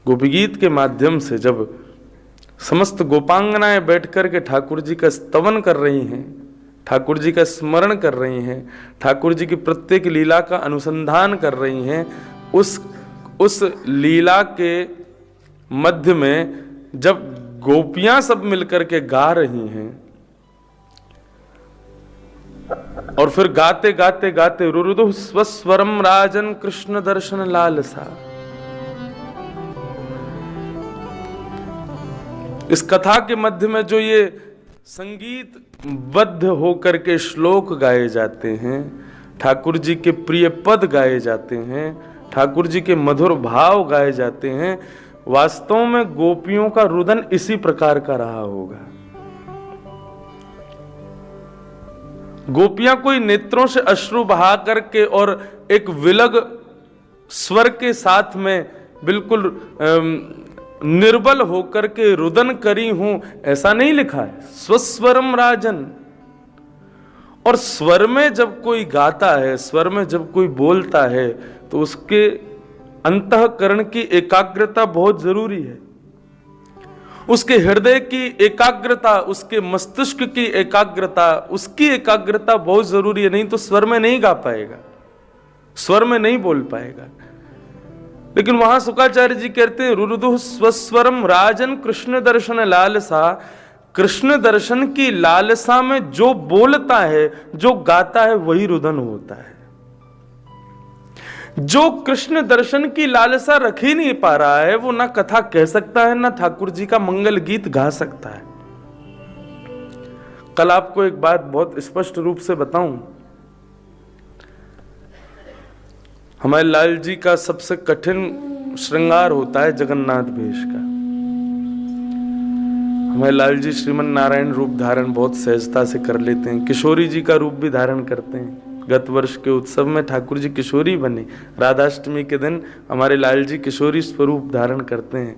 गोपी गीत के माध्यम से जब समस्त गोपांगनाएं बैठ कर के ठाकुर जी का स्तवन कर रही हैं, ठाकुर जी का स्मरण कर रही हैं, ठाकुर जी की प्रत्येक लीला का अनुसंधान कर रही हैं, उस लीला के मध्य में जब गोपियां सब मिलकर के गा रही हैं और फिर गाते गाते गाते रुरुदु स्वस्वरम राजन कृष्ण दर्शन लालसा, इस कथा के मध्य में जो ये संगीत बद्ध होकर के श्लोक गाए जाते हैं, ठाकुर जी के प्रिय पद गाए जाते हैं, ठाकुर जी के मधुर भाव गाए जाते हैं, वास्तव में गोपियों का रुदन इसी प्रकार का रहा होगा। गोपियां कोई नेत्रों से अश्रु बहा करके और एक विलग स्वर के साथ में बिल्कुल निर्बल होकर के रुदन करी हूं, ऐसा नहीं लिखा है। स्वस्वरम राजन, और स्वर में जब कोई गाता है, स्वर में जब कोई बोलता है, तो उसके अंतःकरण की एकाग्रता बहुत जरूरी है, उसके हृदय की एकाग्रता, उसके मस्तिष्क की एकाग्रता, उसकी एकाग्रता बहुत जरूरी है, नहीं तो स्वर में नहीं गा पाएगा, स्वर में नहीं बोल पाएगा। लेकिन वहां शुकाचार्य जी कहते हैं रुरुदु स्वस्वरम राजन कृष्ण दर्शन लालसा, कृष्ण दर्शन की लालसा में जो बोलता है, जो गाता है, वही रुदन होता है। जो कृष्ण दर्शन की लालसा रख ही नहीं पा रहा है, वो ना कथा कह सकता है, ना ठाकुर जी का मंगल गीत गा सकता है। कल आपको एक बात बहुत स्पष्ट रूप से बताऊं, हमारे लाल जी का सबसे कठिन श्रृंगार होता है जगन्नाथ भेष का। हमारे लाल जी श्रीमन नारायण रूप धारण बहुत सहजता से कर लेते हैं, किशोरी जी का रूप भी धारण करते हैं। गत वर्ष के उत्सव में ठाकुर जी किशोरी बने, राधाष्टमी के दिन हमारे लाल जी किशोरी स्वरूप धारण करते हैं।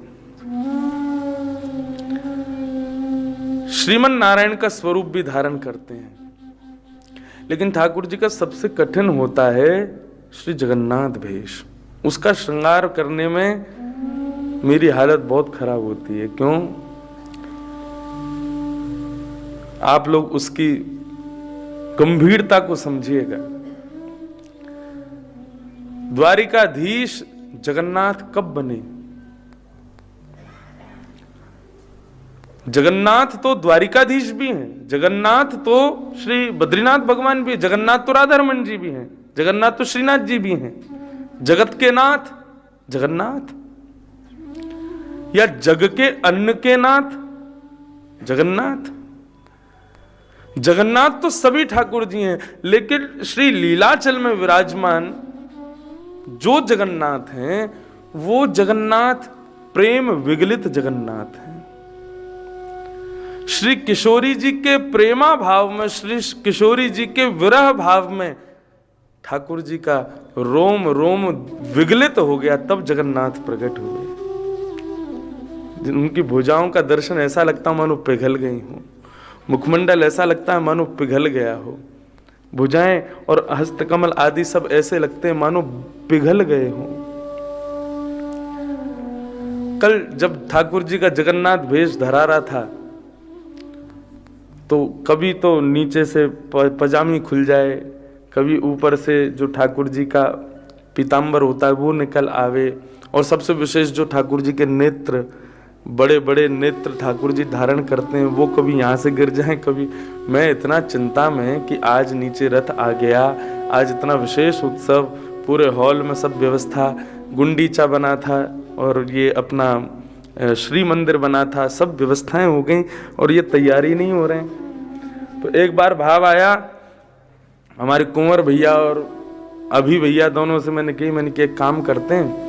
श्रीमन नारायण का स्वरूप भी धारण करते हैं, लेकिन ठाकुर जी का सबसे कठिन होता है श्री जगन्नाथ भेष। उसका श्रृंगार करने में मेरी हालत बहुत खराब होती है। क्यों? आप लोग उसकी गंभीरता को समझिएगा। द्वारिकाधीश जगन्नाथ कब बने? जगन्नाथ तो द्वारिकाधीश भी हैं, जगन्नाथ तो श्री बद्रीनाथ भगवान भी, जगन्नाथ तो राधारमण जी भी हैं, जगन्नाथ तो श्रीनाथ जी भी हैं। जगत के नाथ जगन्नाथ, या जग के अन्न के नाथ जगन्नाथ। जगन्नाथ तो सभी ठाकुर जी हैं, लेकिन श्री लीलाचल में विराजमान जो जगन्नाथ हैं, वो जगन्नाथ प्रेम विगलित जगन्नाथ हैं। श्री किशोरी जी के प्रेमा भाव में, श्री किशोरी जी के विरह भाव में ठाकुर जी का रोम रोम विगलित हो गया, तब जगन्नाथ प्रकट हुए। उनकी भुजाओं का दर्शन ऐसा लगता मानो पिघल गई हो, मुखमंडल ऐसा लगता है मानो पिघल गया हो, भुजाएं और हस्तकमल आदि सब ऐसे लगते हैं मानो पिघल गए हो। कल जब ठाकुर जी का जगन्नाथ भेष धरा रहा था, तो कभी तो नीचे से पजामी खुल जाए, कभी ऊपर से जो ठाकुर जी का पीताम्बर होता है वो निकल आवे, और सबसे विशेष जो ठाकुर जी के नेत्र, बड़े बड़े नेत्र ठाकुर जी धारण करते हैं, वो कभी यहाँ से गिर जाएं, कभी। मैं इतना चिंता में कि आज नीचे रथ आ गया, आज इतना विशेष उत्सव, पूरे हॉल में सब व्यवस्था, गुंडीचा बना था और ये अपना श्री मंदिर बना था, सब व्यवस्थाएं हो गई और ये तैयारी नहीं हो रहे हैं। तो एक बार भाव आया हमारे कुंवर भैया और अभी भैया दोनों से, मैंने कि एक काम करते हैं,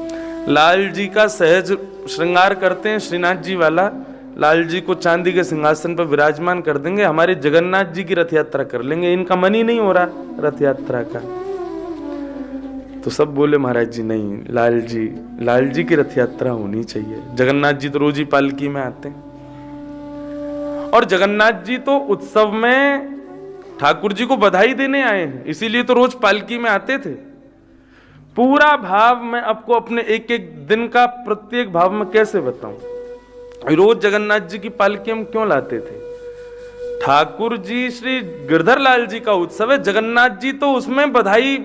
लाल जी का सहज श्रृंगार करते हैं, श्रीनाथ जी वाला, लाल जी को चांदी के सिंहासन पर विराजमान कर देंगे, हमारे जगन्नाथ जी की रथ यात्रा कर लेंगे। इनका मन ही नहीं हो रहा रथ यात्रा का। तो सब बोले महाराज जी नहीं, लाल जी की रथ यात्रा होनी चाहिए। जगन्नाथ जी तो रोज ही पालकी में आते हैं, और जगन्नाथ जी तो उत्सव में ठाकुर जी को बधाई देने आए हैं, इसीलिए तो रोज पालकी में आते थे। पूरा भाव मैं आपको अपने एक एक दिन का प्रत्येक भाव में कैसे बताऊं। रोज जगन्नाथ जी की पालकी हम क्यों लाते थे? ठाकुर जी श्री गिरधर लाल जी का उत्सव है, जगन्नाथ जी तो उसमें बधाई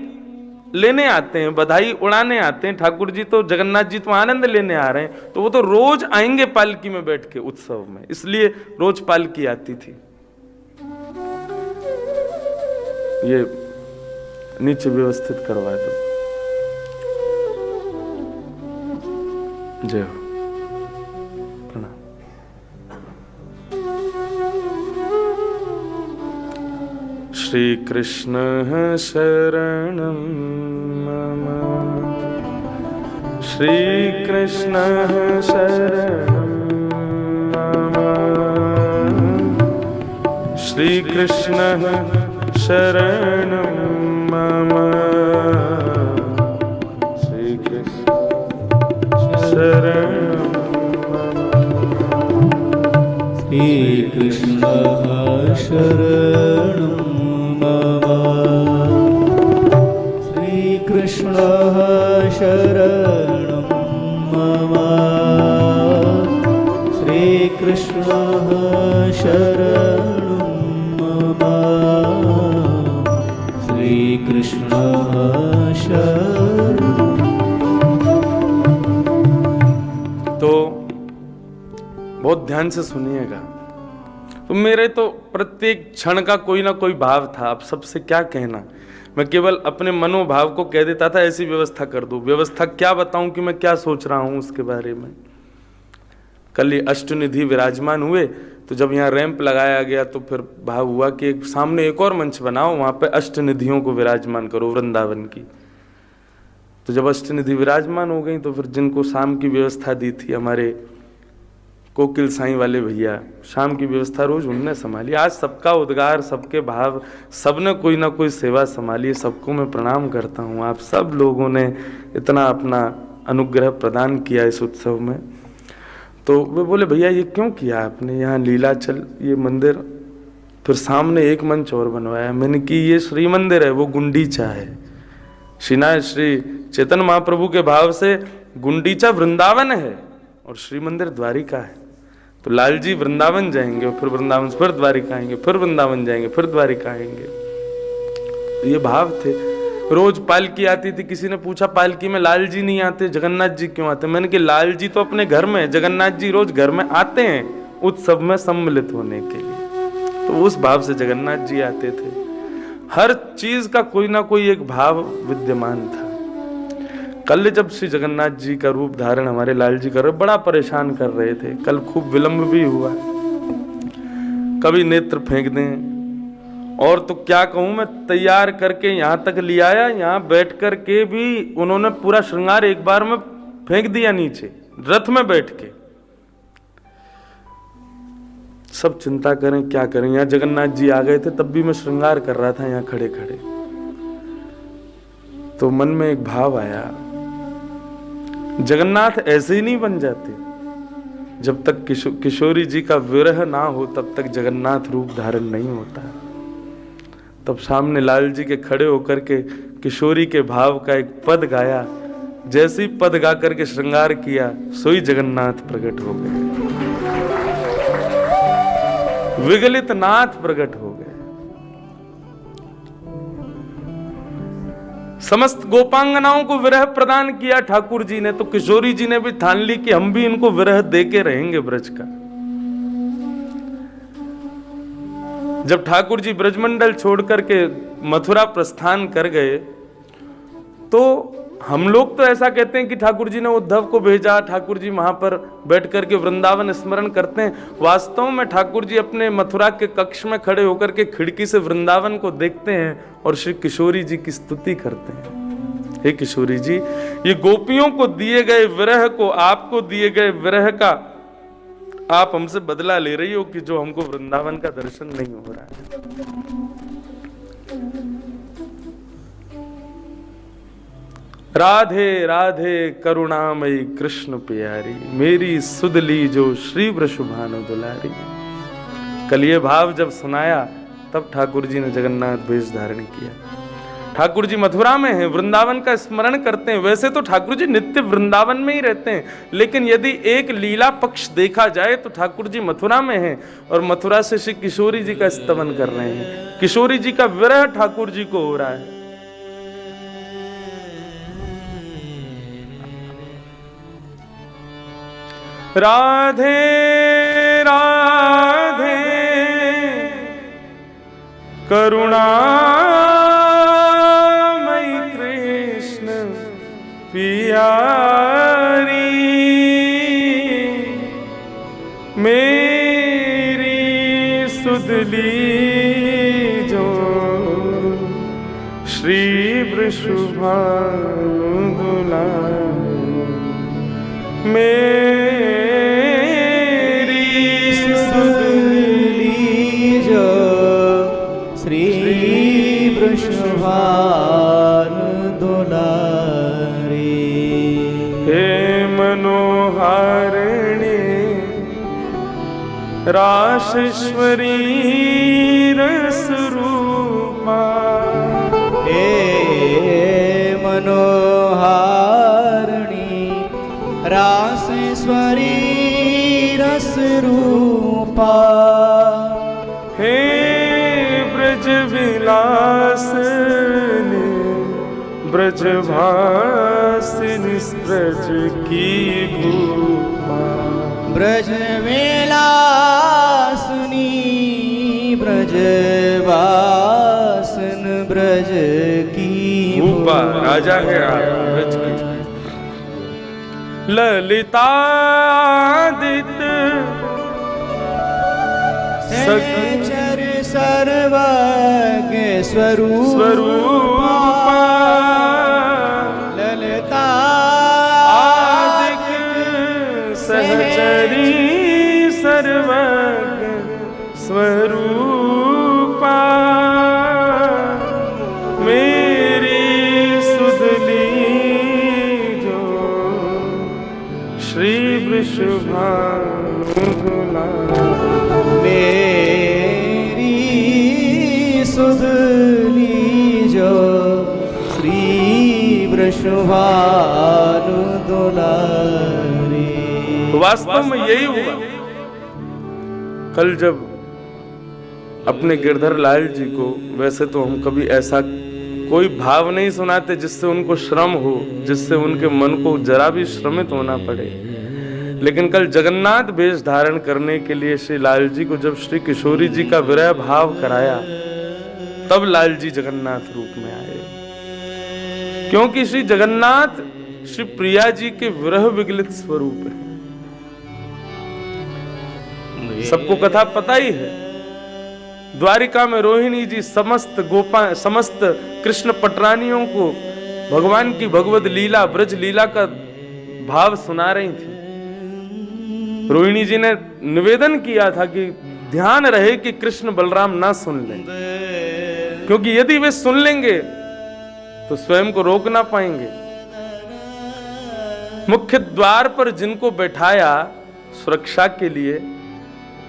लेने आते हैं, बधाई उड़ाने आते हैं। ठाकुर जी तो, जगन्नाथ जी तो आनंद लेने आ रहे हैं, तो वो तो रोज आएंगे पालकी में बैठ के उत्सव में, इसलिए रोज पालकी आती थी। ये नीचे व्यवस्थित करवा दो। जय हो। प्रणाम। श्री कृष्ण शरणं मम, श्री कृष्ण शरणं मम, श्री कृष्ण शरणं मम, श्री कृष्ण शरणं मम, श्री कृष्ण शरणं मम, श्री कृष्ण शरणं मम, श्री कृष्ण शरणं मम, श्री कृष्ण शरणं। तो बहुत ध्यान से सुनिएगा। तो मेरे तो प्रत्येक क्षण का कोई ना कोई भाव था। अब सबसे क्या कहना, मैं केवल अपने मनोभाव को कह देता था ऐसी व्यवस्था कर दो। व्यवस्था क्या बताऊं कि मैं क्या सोच रहा हूं उसके बारे में। कल ये अष्टनिधि विराजमान हुए, तो जब यहाँ रैंप लगाया गया तो फिर भाव हुआ कि एक सामने एक और मंच बनाओ, वहां पे अष्टनिधियों को विराजमान करो वृंदावन की। तो जब अष्टनिधि विराजमान हो गई तो फिर जिनको शाम की व्यवस्था दी थी हमारे कोकिल साईं वाले भैया, शाम की व्यवस्था रोज उनने संभाली। आज सबका उद्गार, सबके भाव, सबने कोई ना कोई सेवा संभाली। सबको मैं प्रणाम करता हूँ। आप सब लोगों ने इतना अपना अनुग्रह प्रदान किया इस उत्सव में। तो वे बोले भैया ये क्यों किया आपने, यहाँ लीलाचल ये मंदिर, फिर सामने एक मंच और बनवाया। मैंने कि ये श्री मंदिर है, वो गुंडीचा है। श्री चैतन्य महाप्रभु के भाव से गुंडीचा वृंदावन है और श्री मंदिर द्वारिका है। तो लाल जी वृंदावन जाएंगे, फिर वृंदावन से फिर द्वारिका आएंगे, फिर वृंदावन जाएंगे, फिर द्वारिका आएंगे। तो ये भाव थे। रोज पालकी आती थी। किसी ने पूछा पालकी में लाल जी नहीं आते, जगन्नाथ जी क्यों आते? मैंने कि लाल जी तो अपने घर में, जगन्नाथ जी रोज घर में आते हैं उत्सव में सम्मिलित होने के लिए। तो उस भाव से जगन्नाथ जी आते थे। हर चीज का कोई ना कोई एक भाव विद्यमान था। कल जब श्री जगन्नाथ जी का रूप धारण हमारे लाल जी कर रहे, बड़ा परेशान कर रहे थे। कल खूब विलंब भी हुआ, कभी नेत्र फेंक दें, और तो क्या कहूं, मैं तैयार करके यहाँ तक ले आया, यहाँ बैठ कर के भी उन्होंने पूरा श्रृंगार एक बार में फेंक दिया नीचे, रथ में बैठ के। सब चिंता करें क्या करें। यहाँ जगन्नाथ जी आ गए थे, तब भी मैं श्रृंगार कर रहा था यहाँ खड़े खड़े। तो मन में एक भाव आया, जगन्नाथ ऐसे ही नहीं बन जाते। जब तक किशोरी जी का विरह ना हो तब तक जगन्नाथ रूप धारण नहीं होता। तब सामने लाल जी के खड़े होकर के किशोरी के भाव का एक पद गाया। जैसे ही पद गा करके श्रृंगार किया, सोई जगन्नाथ प्रकट हो गए, विगलित नाथ प्रकट हो गए। समस्त गोपांगनाओं को विरह प्रदान किया ठाकुर जी ने, तो किशोरी जी ने भी ठान ली कि हम भी इनको विरह देके रहेंगे ब्रज का। जब ठाकुर जी ब्रजमंडल छोड़ करके मथुरा प्रस्थान कर गए, तो हम लोग तो ऐसा कहते हैं कि ठाकुर जी ने उद्धव को भेजा, ठाकुर जी वहां पर बैठ करके वृंदावन स्मरण करते हैं। वास्तव में ठाकुर जी अपने मथुरा के कक्ष में खड़े होकर के खिड़की से वृंदावन को देखते हैं और श्री किशोरी जी की स्तुति करते हैं। हे किशोरी जी, ये गोपियों को दिए गए विरह को, आपको दिए गए विरह का आप हमसे बदला ले रही हो कि जो हमको वृंदावन का दर्शन नहीं हो रहा है। राधे राधे करुणामयी कृष्ण प्यारी, मेरी सुधली जो श्री वृषभानु दुलारी। कल ये भाव जब सुनाया, तब ठाकुर जी ने जगन्नाथ वेश धारण किया। ठाकुर जी मथुरा में हैं, वृंदावन का स्मरण करते हैं। वैसे तो ठाकुर जी नित्य वृंदावन में ही रहते हैं, लेकिन यदि एक लीला पक्ष देखा जाए तो ठाकुर जी मथुरा में हैं और मथुरा से श्री किशोरी जी का स्तवन कर रहे हैं। किशोरी जी का विरह ठाकुर जी को हो रहा है। राधे राधे करुणामयी कृष्ण पियारी, मेरी सुधली जो श्री वृषभानु दुलारी, मेरी सुधली जो श्री वृषभानु दुलारी। हे मनोहारिणी रासेश्वरी रसरूपा, हे मनोहारिणी रासेश्वरी रसरूपा, हे ब्रज विलासिनी ब्रजभासिनी ब्रज की भूपा, ब्रज विलासिनी ब्रजवासन ब्रज की भूपा। राजा है आप ब्रज की। ललितादित सहचर सर्वज्ञ स्वरूपा, ललितादित सहचरी सर्वज्ञ स्वरूपा, मेरी सुधली जो श्री वृषभानु दुलारी, मेरी सुधली जो श्री वृषभानु दुलारी। वास्तव में यही हुआ। कल जब अपने गिरधर लाल जी को, वैसे तो हम कभी ऐसा कोई भाव नहीं सुनाते जिससे उनको श्रम हो, जिससे उनके मन को जरा भी श्रमित होना पड़े, लेकिन कल जगन्नाथ वेश धारण करने के लिए श्री लाल जी को जब श्री किशोरी जी का विरह भाव कराया, तब लाल जी जगन्नाथ रूप में आए। क्योंकि श्री जगन्नाथ श्री प्रिया जी के विरह विगलित स्वरूप है। सबको कथा पता ही है। द्वारिका में रोहिणी जी समस्त कृष्ण पटरानियों को भगवान की भगवत लीला, ब्रज लीला का भाव सुना रही थी। रोहिणी जी ने निवेदन किया था कि ध्यान रहे कि कृष्ण बलराम ना सुन लें, क्योंकि यदि वे सुन लेंगे तो स्वयं को रोक ना पाएंगे। मुख्य द्वार पर जिनको बैठाया सुरक्षा के लिए,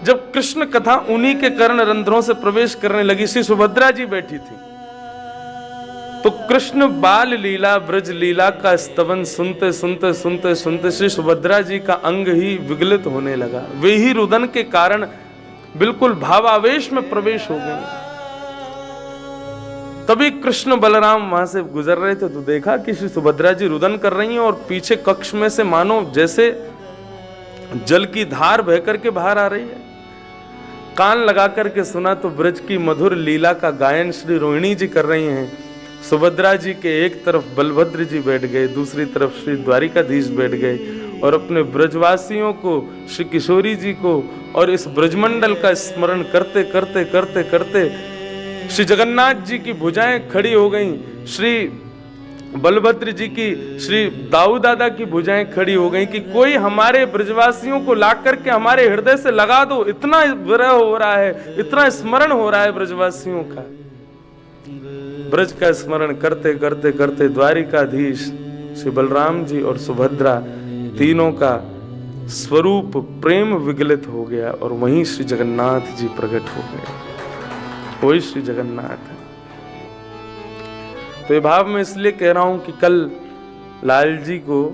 जब कृष्ण कथा उन्हीं के कर्ण रंध्रों से प्रवेश करने लगी, श्री सुभद्रा जी बैठी थी, तो कृष्ण बाल लीला ब्रज लीला का स्तवन सुनते सुनते सुनते सुनते श्री सुभद्रा जी का अंग ही विगलित होने लगा। वे ही रुदन के कारण बिल्कुल भावावेश में प्रवेश हो गए। तभी कृष्ण बलराम वहां से गुजर रहे थे तो देखा कि श्री सुभद्रा जी रुदन कर रही हैं और पीछे कक्ष में से मानो जैसे जल की धार बह करके बाहर आ रही है। कान लगा करके सुना तो ब्रज की मधुर लीला का गायन श्री रोहिणी जी कर रही हैं। सुभद्रा जी के एक तरफ बलभद्र जी बैठ गए, दूसरी तरफ श्री द्वारिकाधीश बैठ गए और अपने ब्रजवासियों को, श्री किशोरी जी को और इस ब्रजमंडल का स्मरण करते करते करते करते श्री जगन्नाथ जी की भुजाएं खड़ी हो गईं, श्री बलभद्र जी की, श्री दाऊ दादा की भुजाएं खड़ी हो गईं कि कोई हमारे ब्रजवासियों को ला करके हमारे हृदय से लगा दो। इतना विरह हो रहा है, इतना स्मरण हो रहा है ब्रजवासियों का। ब्रज का स्मरण करते करते करते द्वारिकाधीश श्री बलराम जी और सुभद्रा तीनों का स्वरूप प्रेम विगलित हो गया और वहीं श्री जगन्नाथ जी प्रकट हो गए। वही श्री जगन्नाथ। तो ये भाव मैं इसलिए कह रहा हूं कि कल लाल जी को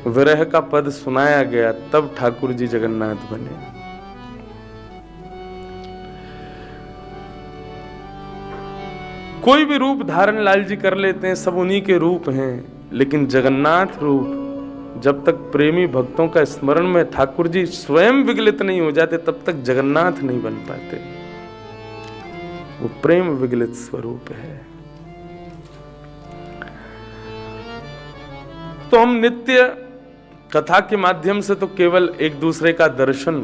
विरह का पद सुनाया गया, तब ठाकुर जी जगन्नाथ बने। कोई भी रूप धारण लाल जी कर लेते हैं, सब उन्हीं के रूप हैं, लेकिन जगन्नाथ रूप जब तक प्रेमी भक्तों का स्मरण में ठाकुर जी स्वयं विगलित नहीं हो जाते, तब तक जगन्नाथ नहीं बन पाते। वो प्रेम विगलित स्वरूप है। तो हम नित्य कथा के माध्यम से तो केवल एक दूसरे का दर्शन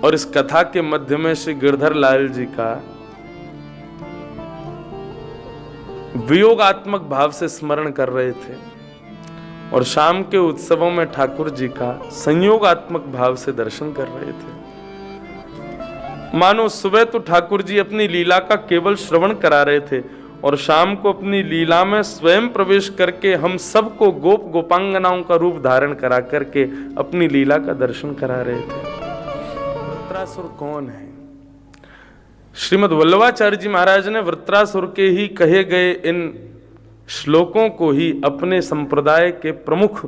और इस कथा के मध्य में श्री गिरधर लाल जी का वियोगात्मक भाव से स्मरण कर रहे थे, और शाम के उत्सवों में ठाकुर जी का संयोगात्मक भाव से दर्शन कर रहे थे। मानो सुबह तो ठाकुर जी अपनी लीला का केवल श्रवण करा रहे थे, और शाम को अपनी लीला में स्वयं प्रवेश करके हम सबको गोप गोपांगनाओं का रूप धारण करा करके अपनी लीला का दर्शन करा रहे थे। वृत्रासुर कौन है? श्रीमद् वल्लभाचार्य जी महाराज ने वृत्रासुर के ही कहे गए इन श्लोकों को ही अपने संप्रदाय के प्रमुख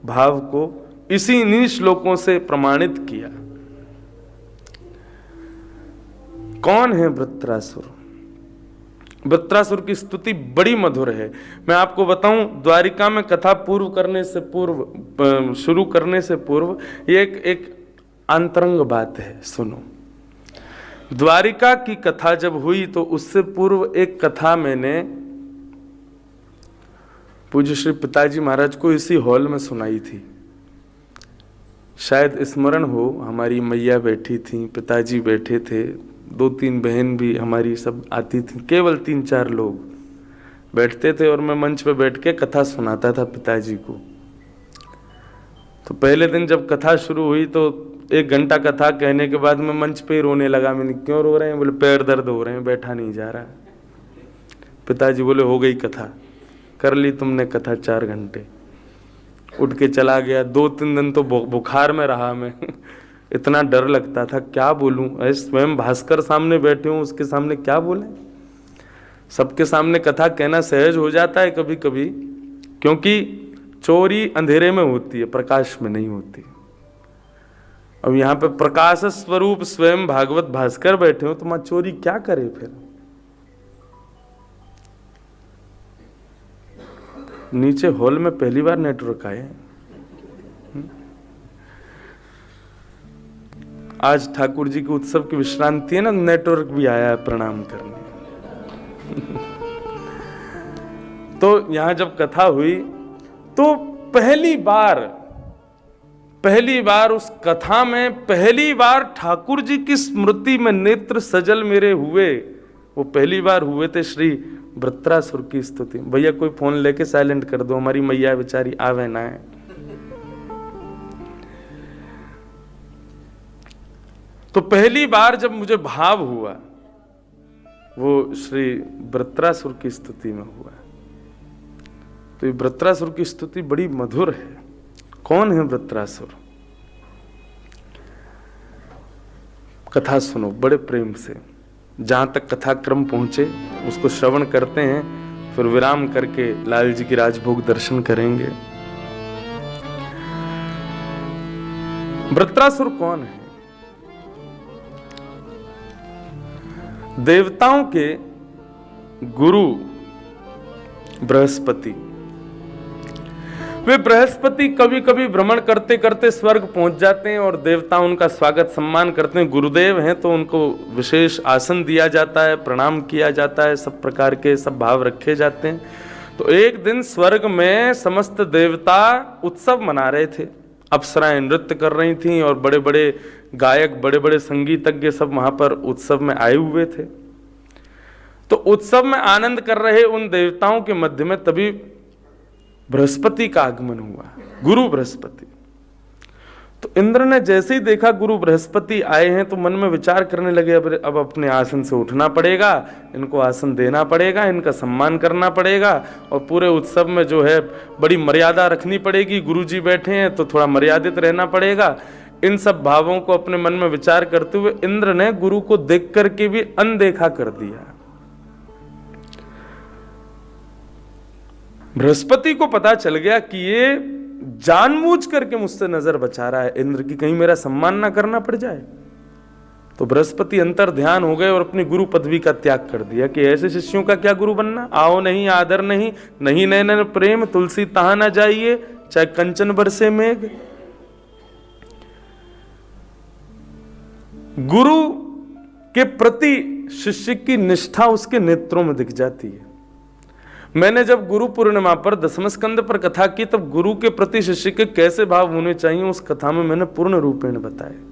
भाव को इन्हीं श्लोकों से प्रमाणित किया। कौन है वृत्रासुर? वृत्रासुर की स्तुति बड़ी मधुर है। मैं आपको बताऊं, द्वारिका में कथा शुरू करने से पूर्व ये एक अंतरंग बात है, सुनो। द्वारिका की कथा जब हुई तो उससे पूर्व एक कथा मैंने पूज्य श्री पिताजी महाराज को इसी हॉल में सुनाई थी। शायद स्मरण हो, हमारी मैया बैठी थी, पिताजी बैठे थे, 2-3 बहन भी हमारी सब आती थी, केवल 3-4 लोग बैठते थे और मैं मंच पे बैठ के कथा सुनाता था पिताजी को। तो पहले दिन जब कथा शुरू हुई तो 1 घंटा कथा कहने के बाद मैं मंच पे ही रोने लगा। मैंने क्यों रो रहे हैं? बोले पैर दर्द हो रहे हैं, बैठा नहीं जा रहा। पिताजी बोले हो गई कथा, कर ली तुमने कथा 4 घंटे। उठ के चला गया। 2-3 दिन तो बुखार में रहा मैं इतना डर लगता था, क्या बोलूं? स्वयं भास्कर सामने बैठे हूं, उसके सामने क्या बोले? सबके सामने कथा कहना सहज हो जाता है कभी कभी, क्योंकि चोरी अंधेरे में होती है, प्रकाश में नहीं होती। अब यहाँ पे प्रकाश स्वरूप स्वयं भागवत भास्कर बैठे हो, तो मां चोरी क्या करे फिर? नीचे हॉल में पहली बार नेटवर्क आए। आज ठाकुर जी के उत्सव की विश्रांति है ना, नेटवर्क भी आया है प्रणाम करने। तो यहां जब कथा हुई तो पहली बार उस कथा में पहली बार ठाकुर जी की स्मृति में नेत्र सजल मेरे हुए। वो पहली बार हुए थे श्री वृत्रासुर की स्तुति। भैया कोई फोन लेके साइलेंट कर दो, हमारी मैया बेचारी आवे ना है। तो पहली बार जब मुझे भाव हुआ वो श्री वृत्रासुर की स्तुति में हुआ। तो ये वृत्रासुर की स्तुति बड़ी मधुर है। कौन है वृत्रासुर? कथा सुनो बड़े प्रेम से, जहां तक कथा क्रम पहुंचे उसको श्रवण करते हैं, फिर विराम करके लाल जी की राजभोग दर्शन करेंगे। वृत्रासुर कौन है? देवताओं के गुरु बृहस्पति। वे बृहस्पति कभी कभी भ्रमण करते करते स्वर्ग पहुंच जाते हैं और देवता उनका स्वागत सम्मान करते हैं। गुरुदेव हैं तो उनको विशेष आसन दिया जाता है, प्रणाम किया जाता है, सब प्रकार के सब भाव रखे जाते हैं। तो एक दिन स्वर्ग में समस्त देवता उत्सव मना रहे थे। अप्सराएं नृत्य कर रही थीं और बड़े बड़े गायक, बड़े बड़े संगीतज्ञ सब वहां पर उत्सव में आए हुए थे। तो उत्सव में आनंद कर रहे उन देवताओं के मध्य में तभी बृहस्पति का आगमन हुआ, गुरु बृहस्पति। तो इंद्र ने जैसे ही देखा गुरु बृहस्पति आए हैं तो मन में विचार करने लगे, अब अपने आसन से उठना पड़ेगा, इनको आसन देना पड़ेगा, इनका सम्मान करना पड़ेगा और पूरे उत्सव में जो है बड़ी मर्यादा रखनी पड़ेगी। गुरुजी बैठे हैं तो थोड़ा मर्यादित रहना पड़ेगा। इन सब भावों को अपने मन में विचार करते हुए इंद्र ने गुरु को देख करके भी अनदेखा कर दिया। बृहस्पति को पता चल गया कि ये जानबूझ करके मुझसे नजर बचा रहा है इंद्र की, कहीं मेरा सम्मान ना करना पड़ जाए। तो बृहस्पति अंतर ध्यान हो गए और अपनी गुरु पदवी का त्याग कर दिया कि ऐसे शिष्यों का क्या गुरु बनना, आओ नहीं आदर नहीं, नहीं नैन प्रेम तुलसी तहा ना जाइए, चाहे कंचन बरसे मेघ। गुरु के प्रति शिष्य की निष्ठा उसके नेत्रों में दिख जाती है। मैंने जब गुरु पूर्णिमा पर दसम स्कंद पर कथा की, तब गुरु के प्रति शिष्य के कैसे भाव होने चाहिए उस कथा में मैंने पूर्ण रूपेण बताया।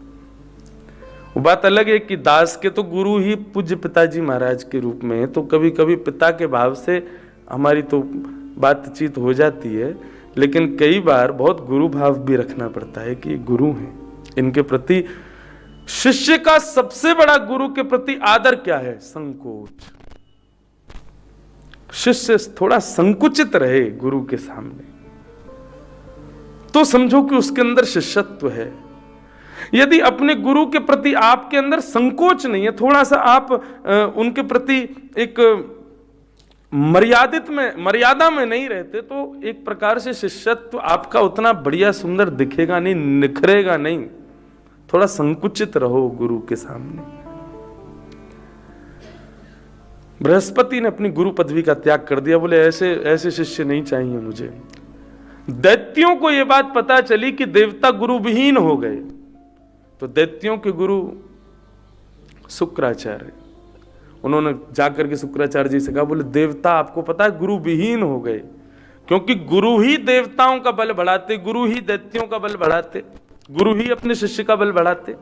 वो बात अलग है कि दास के तो गुरु ही पूज्य पिताजी महाराज के रूप में है, तो कभी कभी पिता के भाव से हमारी तो बातचीत हो जाती है, लेकिन कई बार बहुत गुरु भाव भी रखना पड़ता है कि गुरु हैं, इनके प्रति शिष्य का सबसे बड़ा गुरु के प्रति आदर क्या है? संकोच। शिष्य थोड़ा संकुचित रहे गुरु के सामने तो समझो कि उसके अंदर शिष्यत्व है। यदि अपने गुरु के प्रति आपके अंदर संकोच नहीं है, थोड़ा सा आप उनके प्रति एक मर्यादा में नहीं रहते, तो एक प्रकार से शिष्यत्व आपका उतना बढ़िया सुंदर दिखेगा नहीं, निखरेगा नहीं। थोड़ा संकुचित रहो गुरु के सामने। बृहस्पति ने अपनी गुरु पदवी का त्याग कर दिया, बोले ऐसे ऐसे शिष्य नहीं चाहिए मुझे। दैत्यों को यह बात पता चली कि देवता गुरु विहीन हो गए, तो दैत्यों के गुरु शुक्राचार्य, उन्होंने जाकर के शुक्राचार्य जी से कहा, बोले देवता आपको पता है गुरु विहीन हो गए, क्योंकि गुरु ही देवताओं का बल बढ़ाते, गुरु ही दैत्यों का बल बढ़ाते, गुरु ही अपने शिष्य का बल बढ़ाते।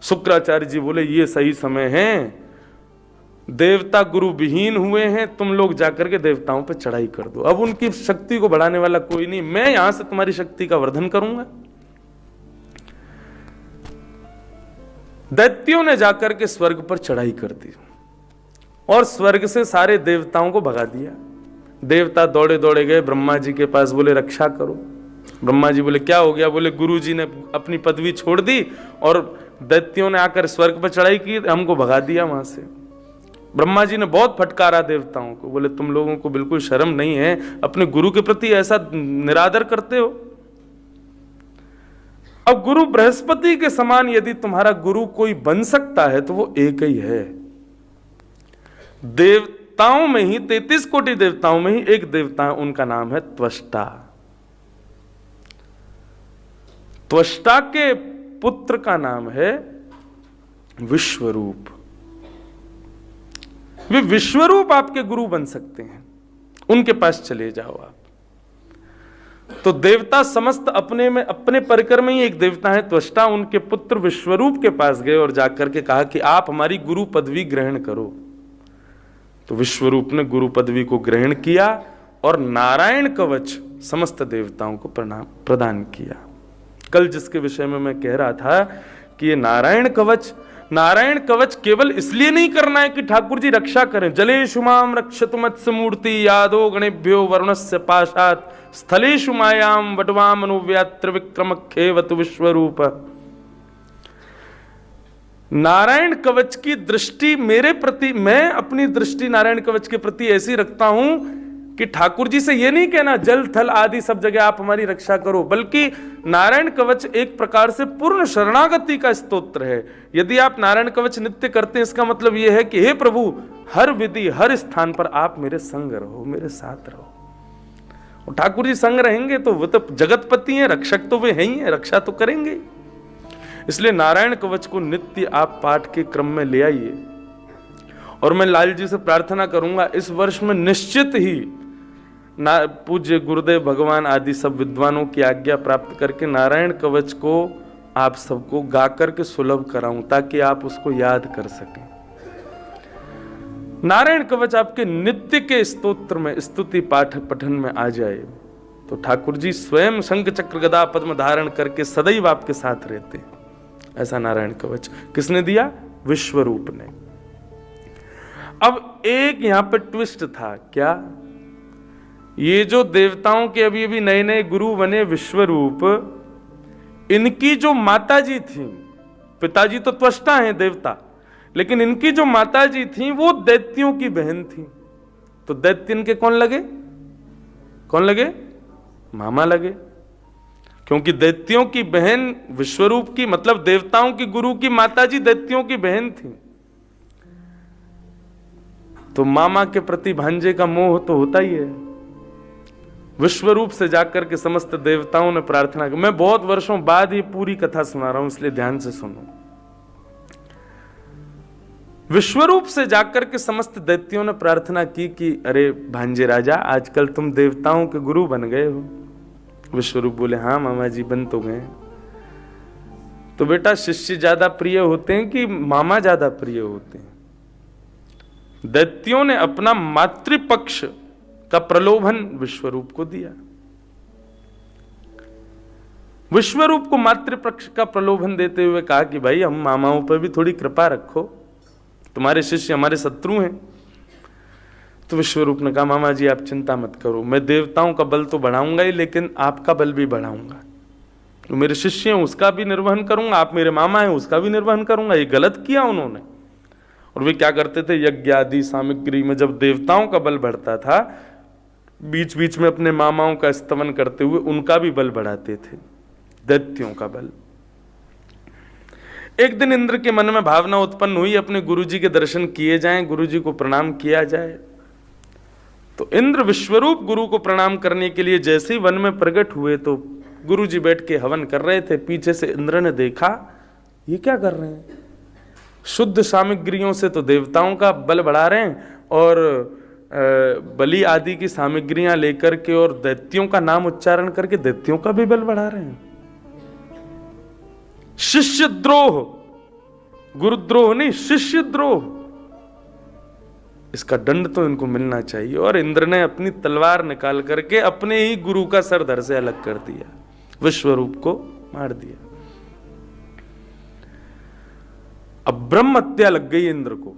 शुक्राचार्य जी बोले ये सही समय है, देवता गुरु विहीन हुए हैं, तुम लोग जाकर के देवताओं पर चढ़ाई कर दो। अब उनकी शक्ति को बढ़ाने वाला कोई नहीं, मैं यहां से तुम्हारी शक्ति का वर्धन करूंगा। दैत्यों ने जाकर के स्वर्ग पर चढ़ाई कर दी और स्वर्ग से सारे देवताओं को भगा दिया। देवता दौड़े दौड़े गए ब्रह्मा जी के पास, बोले रक्षा करो। ब्रह्मा जी बोले क्या हो गया? बोले गुरु जी ने अपनी पदवी छोड़ दी और दैत्यों ने आकर स्वर्ग पर चढ़ाई की, हमको भगा दिया वहां से। ब्रह्मा जी ने बहुत फटकारा देवताओं को, बोले तुम लोगों को बिल्कुल शर्म नहीं है, अपने गुरु के प्रति ऐसा निरादर करते हो। अब गुरु बृहस्पति के समान यदि तुम्हारा गुरु कोई बन सकता है तो वो एक ही है। देवताओं में ही 33 कोटि देवताओं में ही एक देवता है, उनका नाम है त्वष्टा। त्वष्टा के पुत्र का नाम है विश्वरूप। वे विश्वरूप आपके गुरु बन सकते हैं, उनके पास चले जाओ आप। तो देवता समस्त अपने में, अपने परिकर में ही एक देवता है त्वष्टा। उनके पुत्र विश्वरूप के पास गए और जाकर के कहा कि आप हमारी गुरु पदवी ग्रहण करो। तो विश्वरूप ने गुरु पदवी को ग्रहण किया और नारायण कवच समस्त देवताओं को प्रदान किया। कल जिसके विषय में मैं कह रहा था कि ये नारायण कवच केवल इसलिए नहीं करना है कि ठाकुर जी रक्षा करें। जलेषु माम रक्षतु मत्स्य मूर्ति यादो गणेभ्यो वरुणस्य पाशात् स्थलेषु मायाम वटवाम अनुव्यात्र विक्रम खेवतु विश्वरूप। नारायण कवच की दृष्टि मेरे प्रति, मैं अपनी दृष्टि नारायण कवच के प्रति ऐसी रखता हूं कि ठाकुर जी से यह नहीं कहना जल थल आदि सब जगह आप हमारी रक्षा करो, बल्कि नारायण कवच एक प्रकार से पूर्ण शरणागति का स्तोत्र है। यदि आप नारायण कवच नित्य करते हैं, इसका मतलब यह है कि हे प्रभु, हर विधि हर स्थान पर आप मेरे संग रहो, मेरे साथ रहो। और ठाकुर जी संग रहेंगे तो वो तो जगतपति हैं, रक्षक तो वे हैं ही, रक्षा तो करेंगे। इसलिए नारायण कवच को नित्य आप पाठ के क्रम में ले आइए। और मैं लाल जी से प्रार्थना करूंगा इस वर्ष में निश्चित ही पूज्य गुरुदेव भगवान आदि सब विद्वानों की आज्ञा प्राप्त करके नारायण कवच को आप सबको गा करके सुलभ कराऊं, ताकि आप उसको याद कर सकें। नारायण कवच आपके नित्य के स्तोत्र में, स्तुति पाठ पठन में आ जाए तो ठाकुर जी स्वयं शंख चक्र गदा पद्म धारण करके सदैव आपके साथ रहते हैं। ऐसा नारायण कवच किसने दिया? विश्वरूप ने। अब एक यहां पर ट्विस्ट था, क्या? ये जो देवताओं के अभी अभी नए नए गुरु बने विश्वरूप, इनकी जो माताजी थी, पिताजी तो त्वष्टा हैं देवता, लेकिन इनकी जो माताजी थी वो दैत्यों की बहन थी। तो दैत्य इनके कौन लगे? कौन लगे? मामा लगे, क्योंकि दैत्यों की बहन विश्वरूप की, मतलब देवताओं की गुरु की माताजी दैत्यों की बहन थी, तो मामा के प्रति भांजे का मोह तो होता ही है। विश्वरूप से जाकर के समस्त देवताओं ने प्रार्थना की। मैं बहुत वर्षों बाद ये पूरी कथा सुना रहा हूं, इसलिए ध्यान से सुनो। विश्वरूप से जाकर के समस्त दैत्यों ने प्रार्थना की कि अरे भांजे राजा, आजकल तुम देवताओं के गुरु बन गए हो। विश्वरूप बोले, हाँ मामा जी, बन तो गए। तो बेटा, शिष्य ज्यादा प्रिय होते हैं कि मामा ज्यादा प्रिय होते हैं? दैत्यों ने अपना मातृपक्ष का प्रलोभन विश्वरूप को दिया। विश्वरूप को मातृपक्ष का प्रलोभन देते हुए कहा कि भाई, हम मामाओं पर भी थोड़ी कृपा रखो, तुम्हारे शिष्य हमारे शत्रु हैं। तो विश्वरूप ने कहा, मामा जी आप चिंता मत करो, मैं देवताओं का बल तो बढ़ाऊंगा ही, लेकिन आपका बल भी बढ़ाऊंगा। तो मेरे शिष्य हैं उसका भी निर्वहन करूंगा, आप मेरे मामा हैं उसका भी निर्वहन करूंगा। ये गलत किया उन्होंने। और वे क्या करते थे, यज्ञ आदि सामग्री में जब देवताओं का बल बढ़ता था, बीच बीच में अपने मामाओं का स्तवन करते हुए उनका भी बल बढ़ाते थे, दैत्यों का बल। एक दिन इंद्र के मन में भावना उत्पन्न हुई, अपने गुरुजी के दर्शन किए जाएं, गुरुजी को प्रणाम किया जाए। तो इंद्र विश्वरूप गुरु को प्रणाम करने के लिए जैसे ही वन में प्रकट हुए, तो गुरुजी बैठ के हवन कर रहे थे। पीछे से इंद्र ने देखा, ये क्या कर रहे हैं? शुद्ध सामग्रियों से तो देवताओं का बल बढ़ा रहे हैं, और बलि आदि की सामग्रियां लेकर के और दैत्यों का नाम उच्चारण करके दैत्यों का भी बल बढ़ा रहे हैं। शिष्यद्रोह, गुरुद्रोह नहीं, शिष्यद्रोह, इसका दंड तो इनको मिलना चाहिए। और इंद्र ने अपनी तलवार निकाल करके अपने ही गुरु का सर धड़ से अलग कर दिया, विश्वरूप को मार दिया। अब ब्रह्म हत्या लग गई इंद्र को,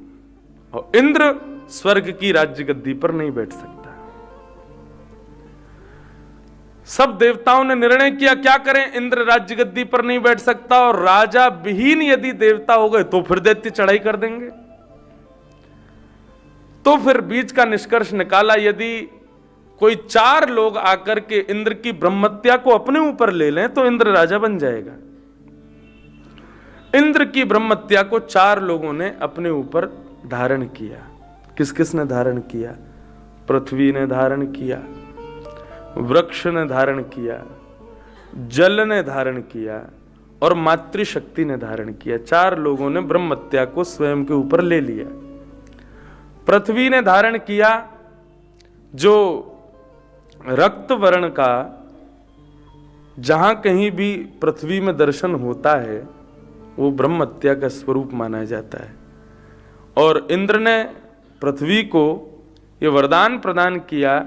और इंद्र स्वर्ग की राज्य गद्दी पर नहीं बैठ सकता। सब देवताओं ने निर्णय किया, क्या करें, इंद्र राज्य गद्दी पर नहीं बैठ सकता, और राजा विहीन यदि देवता हो गए तो फिर दैत्य चढ़ाई कर देंगे। तो फिर बीच का निष्कर्ष निकाला, यदि कोई 4 लोग आकर के इंद्र की ब्रह्मत्या को अपने ऊपर ले लें तो इंद्र राजा बन जाएगा। इंद्र की ब्रह्मत्या को 4 लोगों ने अपने ऊपर धारण किया। किस किस ने धारण किया? पृथ्वी ने धारण किया, वृक्ष ने धारण किया, जल ने धारण किया, और मातृशक्ति ने धारण किया। 4 लोगों ने ब्रह्मत्या को स्वयं के ऊपर ले लिया। पृथ्वी ने धारण किया, जो रक्त वर्ण का जहां कहीं भी पृथ्वी में दर्शन होता है वो ब्रह्मत्या का स्वरूप माना जाता है। और इंद्र ने पृथ्वी को यह वरदान प्रदान किया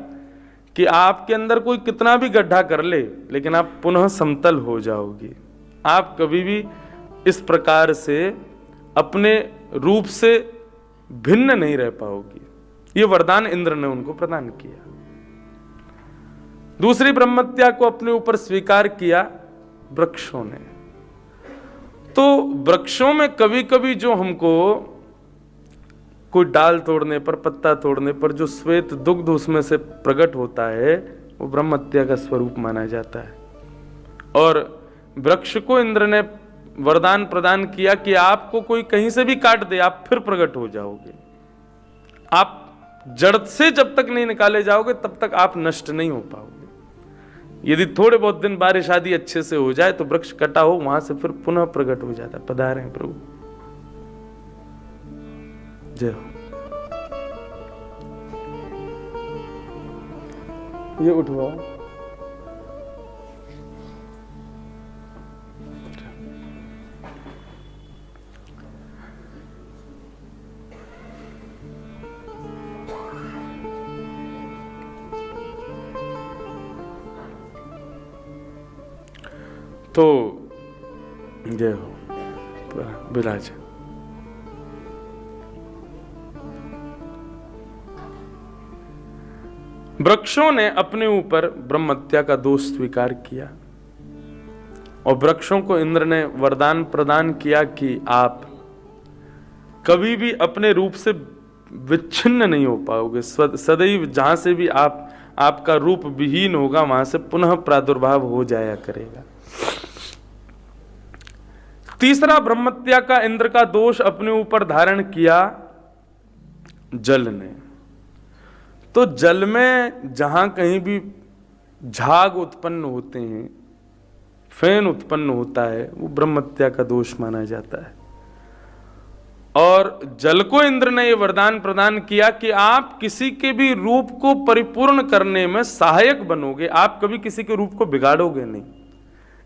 कि आपके अंदर कोई कितना भी गड्ढा कर ले, लेकिन आप पुनः समतल हो जाओगे। आप कभी भी इस प्रकार से अपने रूप से भिन्न नहीं रह पाओगी। यह वरदान इंद्र ने उनको प्रदान किया। दूसरी ब्रह्मत्या को अपने ऊपर स्वीकार किया वृक्षों ने। तो वृक्षों में कभी कभी जो हमको कोई डाल तोड़ने पर, पत्ता तोड़ने पर जो श्वेत दुग्ध उसमें से प्रकट होता है, वो ब्रह्मत्या का स्वरूप माना जाता है। और वृक्ष को इंद्र ने वरदान प्रदान किया कि आपको कोई कहीं से भी काट दे, आप फिर प्रकट हो जाओगे। आप जड़ से जब तक नहीं निकाले जाओगे तब तक आप नष्ट नहीं हो पाओगे। यदि थोड़े बहुत दिन बारिश आदि अच्छे से हो जाए तो वृक्ष कटा हो वहां से फिर पुनः प्रकट हो जाता है। पधारे हैं प्रभु, जय हो। ये उठवाओ। तो जय हो, विराज। वृक्षों ने अपने ऊपर ब्रह्मत्या का दोष स्वीकार किया और वृक्षों को इंद्र ने वरदान प्रदान किया कि आप कभी भी अपने रूप से विच्छिन्न नहीं हो पाओगे। सदैव जहां से भी आप आपका रूप विहीन होगा, वहां से पुनः प्रादुर्भाव हो जाया करेगा। तीसरा ब्रह्मत्या का इंद्र का दोष अपने ऊपर धारण किया जल ने। तो जल में जहां कहीं भी झाग उत्पन्न होते हैं, फेन उत्पन्न होता है, वो ब्रह्मत्या का दोष माना जाता है। और जल को इंद्र ने यह वरदान प्रदान किया कि आप किसी के भी रूप को परिपूर्ण करने में सहायक बनोगे, आप कभी किसी के रूप को बिगाड़ोगे नहीं।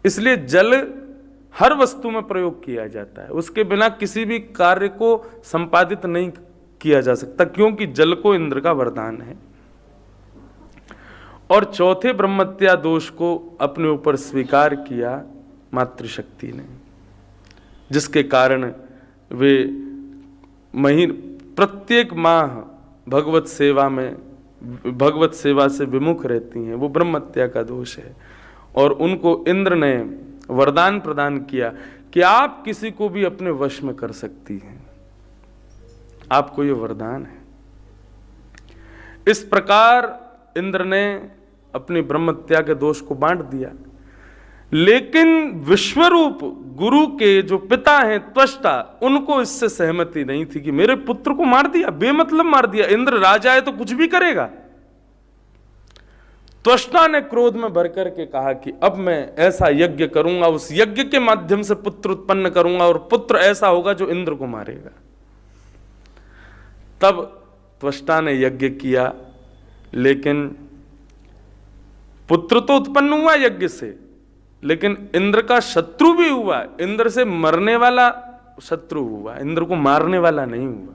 इसलिए जल हर वस्तु में प्रयोग किया जाता है, उसके बिना किसी भी कार्य को संपादित नहीं किया जा सकता, क्योंकि जल को इंद्र का वरदान है। और चौथे ब्रह्मत्या दोष को अपने ऊपर स्वीकार किया मातृशक्ति ने, जिसके कारण वे प्रत्येक माह भगवत सेवा से विमुख रहती हैं। वो ब्रह्मत्या का दोष है। और उनको इंद्र ने वरदान प्रदान किया कि आप किसी को भी अपने वश में कर सकती हैं, आपको ये वरदान है। इस प्रकार इंद्र ने अपनी ब्रह्मत्या के दोष को बांट दिया। लेकिन विश्वरूप गुरु के जो पिता हैं, त्वष्टा, उनको इससे सहमति नहीं थी कि मेरे पुत्र को मार दिया, बेमतलब मार दिया। इंद्र राजा है तो कुछ भी करेगा। त्वष्टा ने क्रोध में भर करके कहा कि अब मैं ऐसा यज्ञ करूंगा, उस यज्ञ के माध्यम से पुत्र उत्पन्न करूंगा, और पुत्र ऐसा होगा जो इंद्र को मारेगा। तब त्वष्टा ने यज्ञ किया, लेकिन पुत्र तो उत्पन्न हुआ यज्ञ से, लेकिन इंद्र का शत्रु भी हुआ। इंद्र से मरने वाला शत्रु हुआ, इंद्र को मारने वाला नहीं हुआ।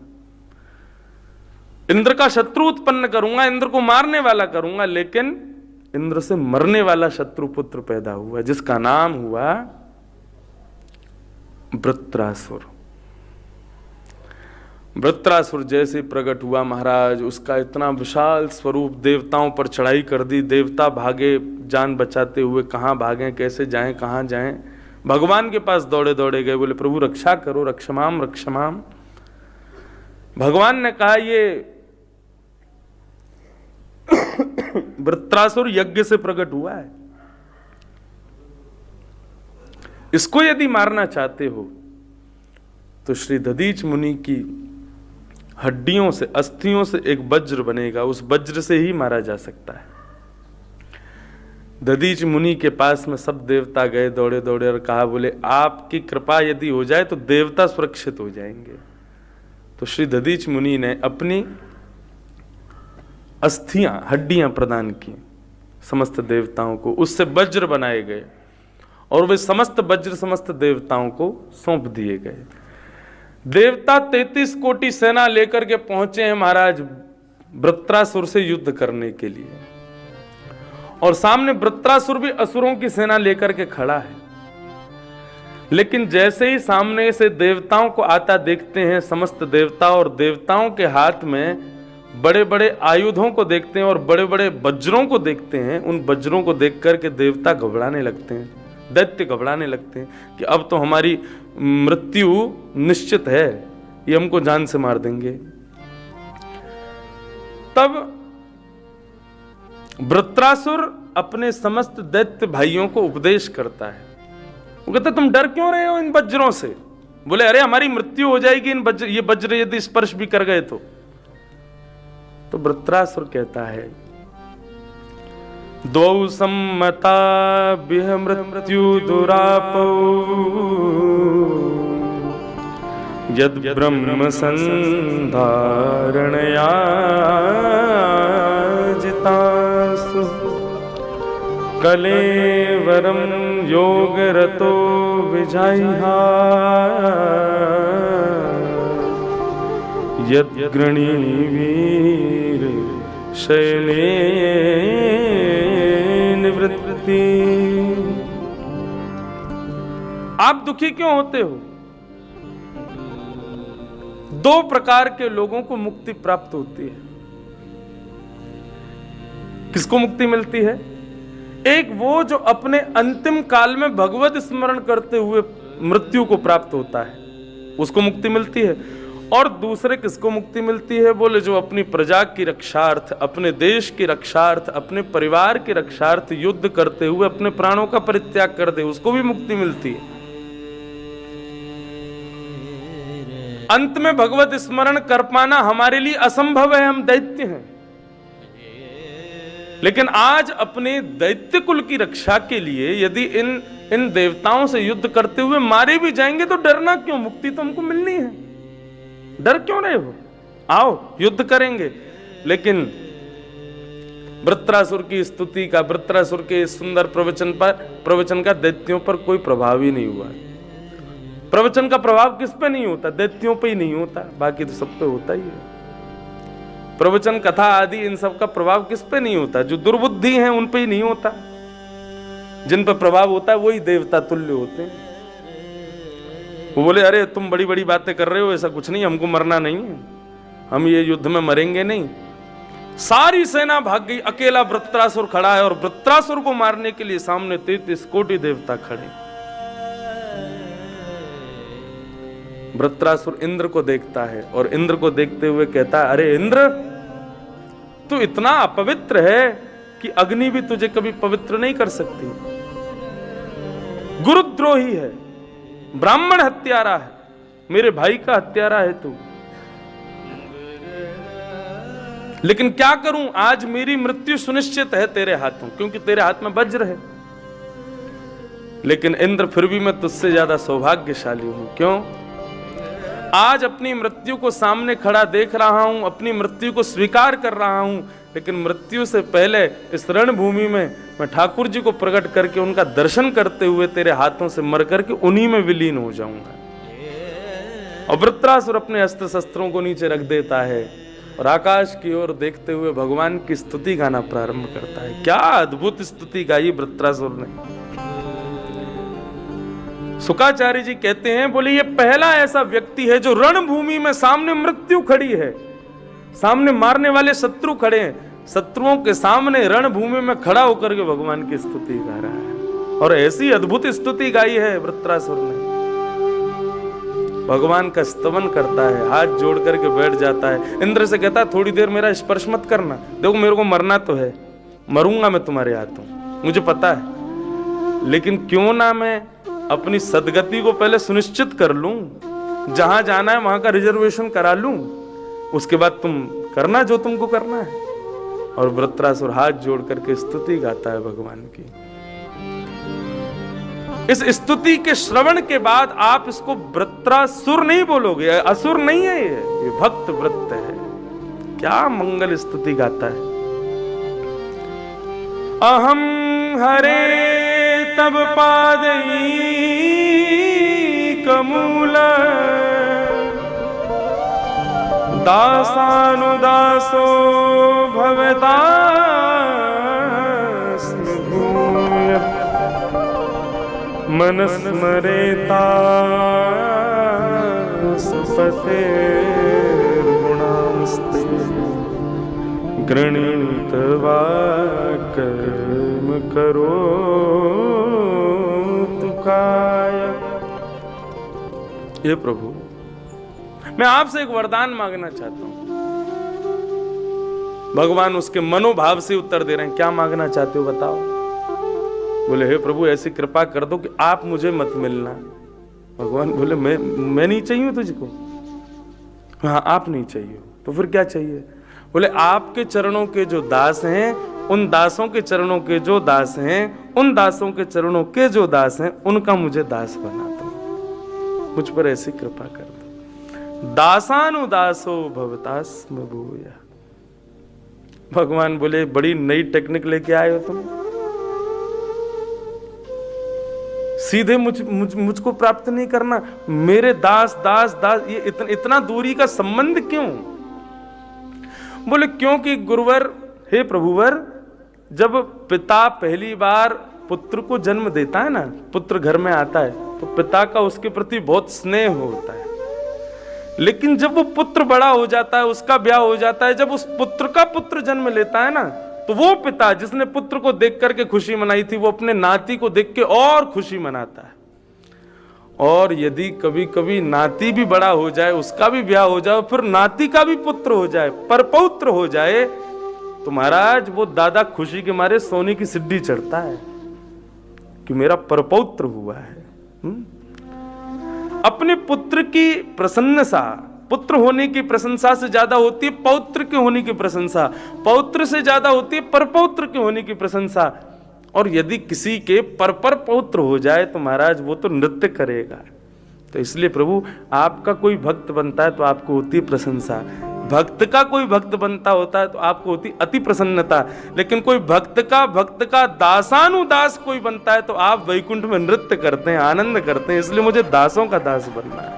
इंद्र का शत्रु उत्पन्न करूंगा, इंद्र को मारने वाला करूंगा, लेकिन इंद्र से मरने वाला शत्रु पुत्र पैदा हुआ, जिसका नाम हुआ वृत्रासुर। वृत्रासुर जैसे प्रकट हुआ महाराज, उसका इतना विशाल स्वरूप, देवताओं पर चढ़ाई कर दी। देवता भागे, जान बचाते हुए, कहाँ भागें, कैसे जाएं, कहाँ जाएं। भगवान के पास दौड़े दौड़े गए, बोले प्रभु रक्षा करो, रक्षमाम रक्षमाम। भगवान ने कहा ये वृत्रासुर यज्ञ से प्रकट हुआ है, इसको यदि मारना चाहते हो तो श्री दधीच मुनि की हड्डियों से, अस्थियों से एक वज्र बनेगा, उस वज्र से ही मारा जा सकता है। दधीच मुनि के पास में सब देवता गए दौड़े दौड़े और कहा, बोले आपकी कृपा यदि हो जाए तो देवता सुरक्षित हो जाएंगे। तो श्री दधीच मुनि ने अपनी अस्थियां, हड्डियां प्रदान की समस्त देवताओं को, उससे वज्र बनाए गए और वे समस्त वज्र समस्त देवताओं को सौंप दिए गए। देवता 33 कोटि सेना लेकर के पहुंचे हैं महाराज वृत्रासुर से युद्ध करने के लिए, और सामने वृत्रासुर भी असुरों की सेना लेकर के खड़ा है। लेकिन जैसे ही सामने से देवताओं को आता देखते हैं समस्त देवता, और देवताओं के हाथ में बड़े बड़े आयुधों को देखते हैं और बड़े बड़े वज्रों को देखते हैं, उन वज्रों को देख करके देवता घबराने लगते हैं, दैत्य घबराने लगते हैं कि अब तो हमारी मृत्यु निश्चित है, ये हमको जान से मार देंगे। तब वृत्रासुर अपने समस्त दैत्य भाइयों को उपदेश करता है। वो कहता तुम डर क्यों रहे हो इन वज्रों से? बोले अरे हमारी मृत्यु हो जाएगी इन वज्र, ये वज्र यदि स्पर्श भी कर गए तो वृत्रासुर कहता है, द्वौ सम्मता बिह मृत्यु दुरापौ यद ब्रह्म संधारणया जितासु कलेवरम योगरतो विजाइहा यद गृणीवीर शैले निवृत्ति। आप दुखी क्यों होते हो? दो प्रकार के लोगों को मुक्ति प्राप्त होती है। किसको मुक्ति मिलती है? एक वो जो अपने अंतिम काल में भगवत स्मरण करते हुए मृत्यु को प्राप्त होता है, उसको मुक्ति मिलती है। और दूसरे किसको मुक्ति मिलती है? बोले जो अपनी प्रजा की रक्षार्थ, अपने देश की रक्षार्थ, अपने परिवार की रक्षार्थ युद्ध करते हुए अपने प्राणों का परित्याग कर दे, उसको भी मुक्ति मिलती है। अंत में भगवत स्मरण कर पाना हमारे लिए असंभव है, हम दैत्य हैं। लेकिन आज अपने दैत्य कुल की रक्षा के लिए यदि इन देवताओं से युद्ध करते हुए मारे भी जाएंगे तो डरना क्यों? मुक्ति तो हमको मिलनी है, डर क्यों रहे हो? आओ युद्ध करेंगे। लेकिन वृत्रासुर की स्तुति का, वृत्रासुर के सुंदर प्रवचन का दैत्यों पर कोई प्रभाव ही नहीं हुआ। प्रवचन का प्रभाव किस पे नहीं होता? दैत्यों पे ही नहीं होता, बाकी तो सब पे होता ही है। प्रवचन, कथा आदि इन सब का प्रभाव किस पे नहीं होता? जो दुर्बुद्धि हैं उन पे ही नहीं होता। जिन पर प्रभाव होता है वही देवता तुल्य होते हैं। वो बोले अरे तुम बड़ी बड़ी बातें कर रहे हो, ऐसा कुछ नहीं, हमको मरना नहीं है, हम ये युद्ध में मरेंगे नहीं। सारी सेना भाग गई, अकेला वृत्रासुर खड़ा है और वृत्रासुर को मारने के लिए सामने 33 कोटि देवता खड़े। वृत्रासुर इंद्र को देखता है और इंद्र को देखते हुए कहता है अरे इंद्र, तू इतना अपवित्र है कि अग्नि भी तुझे कभी पवित्र नहीं कर सकती। गुरुद्रोही है, ब्राह्मण हत्यारा है, मेरे भाई का हत्यारा है तू। लेकिन क्या करूं, आज मेरी मृत्यु सुनिश्चित है तेरे हाथों, क्योंकि तेरे हाथ में वज्र है। लेकिन इंद्र फिर भी मैं तुझसे ज्यादा सौभाग्यशाली हूं। क्यों? आज अपनी मृत्यु को सामने खड़ा देख रहा हूं, अपनी मृत्यु को स्वीकार कर रहा हूं, लेकिन मृत्यु से पहले इस रणभूमि में मैं ठाकुर जी को प्रकट करके उनका दर्शन करते हुए तेरे हाथों से मर करके उन्हीं में विलीन हो जाऊंगा। और वृत्रासुर अपने अस्त्र शस्त्रों को नीचे रख देता है और आकाश की ओर देखते हुए भगवान की स्तुति गाना प्रारंभ करता है। क्या अद्भुत स्तुति गाई वृत्रासुर ने। शुकाचार्य जी कहते हैं, बोले ये पहला ऐसा व्यक्ति है जो रणभूमि में सामने मृत्यु खड़ी है, सामने मारने वाले शत्रु खड़े हैं, शत्रुओं के सामने रणभूमि में खड़ा होकर के भगवान की स्तुति गा रहा है। और ऐसी अद्भुत स्तुति गाई है वृत्रासुर ने। भगवान का स्तवन करता है, हाथ जोड़ करके बैठ जाता है। इंद्र से कहता है थोड़ी देर मेरा स्पर्श मत करना, देखो मेरे को मरना तो है, मरूंगा मैं तुम्हारे हाथों, मुझे पता है, लेकिन क्यों ना मैं अपनी सदगति को पहले सुनिश्चित कर लूं, जहां जाना है वहां का रिजर्वेशन करा लूं, उसके बाद तुम करना जो तुमको करना है। और वृत्रासुर हाथ जोड़ करके स्तुति गाता है भगवान की। इस स्तुति के श्रवण के बाद आप इसको वृत्रासुर नहीं बोलोगे, असुर नहीं है, ये भक्त वृत्त है। क्या मंगल स्तुति गाता है। अहम हरे तब पादई कमूल दासानुदासो भवतास्मि भूय मनस्मरेता सुपते गुणांस्ते गृणीतवा कर्म करो तुकाय। हे प्रभु, मैं आपसे एक वरदान मांगना चाहता हूं। भगवान उसके मनोभाव से उत्तर दे रहे हैं। क्या मांगना चाहते हो बताओ? बोले हे प्रभु ऐसी कृपा कर दो कि आप मुझे मत मिलना। भगवान बोले मैं नहीं चाहिए तुझको? हाँ आप नहीं चाहिए, तो फिर क्या चाहिए? बोले आपके चरणों के जो दास हैं, उन दासों के चरणों के जो दास हैं, उन दासों के चरणों के जो दास हैं, उनका मुझे दास बना दो, मुझ पर ऐसी कृपा कर दो। दासानुदासो भवतास्मि भूय। भगवान बोले बड़ी नई टेक्निक लेके आए हो तुम, सीधे मुझको प्राप्त नहीं करना, मेरे दास दास दास, ये इतना दूरी का संबंध क्यों? बोले क्योंकि गुरुवर, हे प्रभुवर, जब पिता पहली बार पुत्र को जन्म देता है ना, पुत्र घर में आता है तो पिता का उसके प्रति बहुत स्नेह होता है। लेकिन जब वो पुत्र बड़ा हो जाता है, उसका ब्याह हो जाता है, जब उस पुत्र का पुत्र जन्म लेता है ना, तो वो पिता जिसने पुत्र को देख करके खुशी मनाई थी, वो अपने नाती को देख के और खुशी मनाता है। और यदि कभी कभी नाती भी बड़ा हो जाए, उसका भी ब्याह हो जाए, फिर नाती का भी पुत्र हो जाए, परपौत्र हो जाए, तो महाराज वो दादा खुशी के मारे सोने की सिड्डी चढ़ता है कि मेरा परपौत्र हुआ है। अपने पुत्र की प्रसन्नता, पुत्र होने की प्रशंसा से ज्यादा होती है पौत्र के होने की प्रशंसा, पौत्र से ज्यादा होती है परपौत्र के होने की प्रशंसा। और यदि किसी के पर पौत्र हो जाए तो महाराज वो तो नृत्य करेगा। तो इसलिए प्रभु आपका कोई भक्त बनता है तो आपको होती है प्रशंसा, भक्त का कोई भक्त बनता होता है तो आपको होती अति प्रसन्नता। लेकिन कोई भक्त का दासानुदास कोई बनता है तो आप वैकुंठ में नृत्य करते हैं, आनंद करते हैं। इसलिए मुझे दासों का दास बनना है,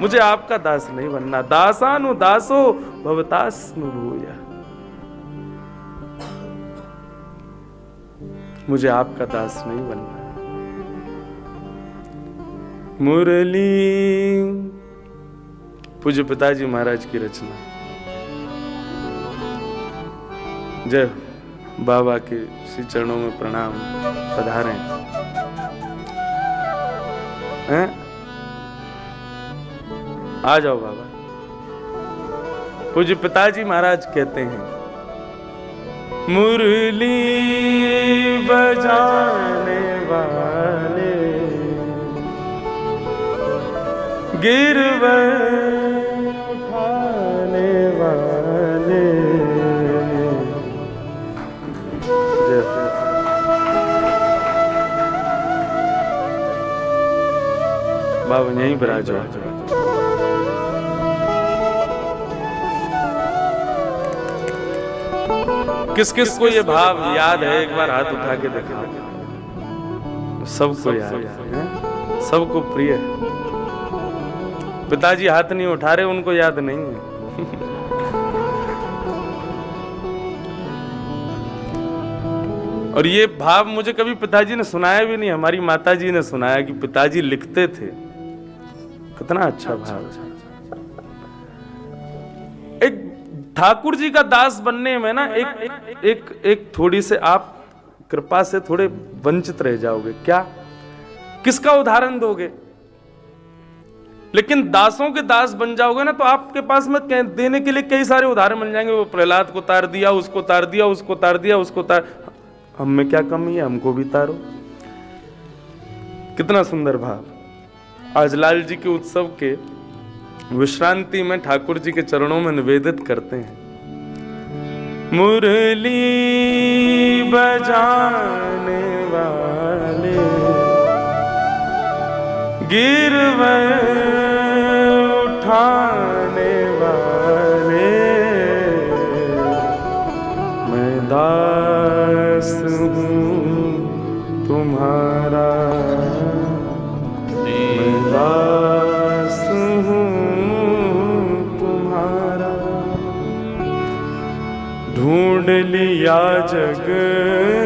मुझे आपका दास नहीं बनना। दासानुदासो भवतास्नुभूया, मुझे आपका दास नहीं बनना। मुरली, पूज्य पिताजी महाराज की रचना। जय बाबा के श्री चरणों में प्रणाम, पधारें हैं, आ जाओ बाबा। पूज्य पिताजी महाराज कहते हैं, मुरली बजाने वाले गिरवे उठाने वाले। बाबा यहीं पर आ जाओ। किस किस को ये भाव याद है, एक बार हाथ उठा के देखा। सबको याद है, सबको प्रिय है। पिताजी हाथ नहीं उठा रहे, उनको याद नहीं है। और ये भाव मुझे कभी पिताजी ने सुनाया भी नहीं, हमारी माताजी ने सुनाया कि पिताजी लिखते थे। कितना अच्छा भाव है। एक ठाकुर जी का दास बनने में ना एक थोड़ी से आप कृपा से थोड़े वंचित रह जाओगे। क्या, किसका उदाहरण दोगे? लेकिन दासों के दास बन जाओगे ना तो आपके पास में देने के लिए कई सारे उदाहरण बन जाएंगे। वो प्रहलाद को तार दिया, उसको तार दिया, उसको तार दिया, उसको तार। हम में क्या कमी है, हमको भी तारो। कितना सुंदर भाव। आज लाल जी के उत्सव के विश्रांति में ठाकुर जी के चरणों में निवेदित करते हैं, मुरली बजाने वाले गिरवे उठाने वाले, मैं दास हूँ तुम्हारा, मैं दास हूँ तुम्हारा। ढूंढ लिया जग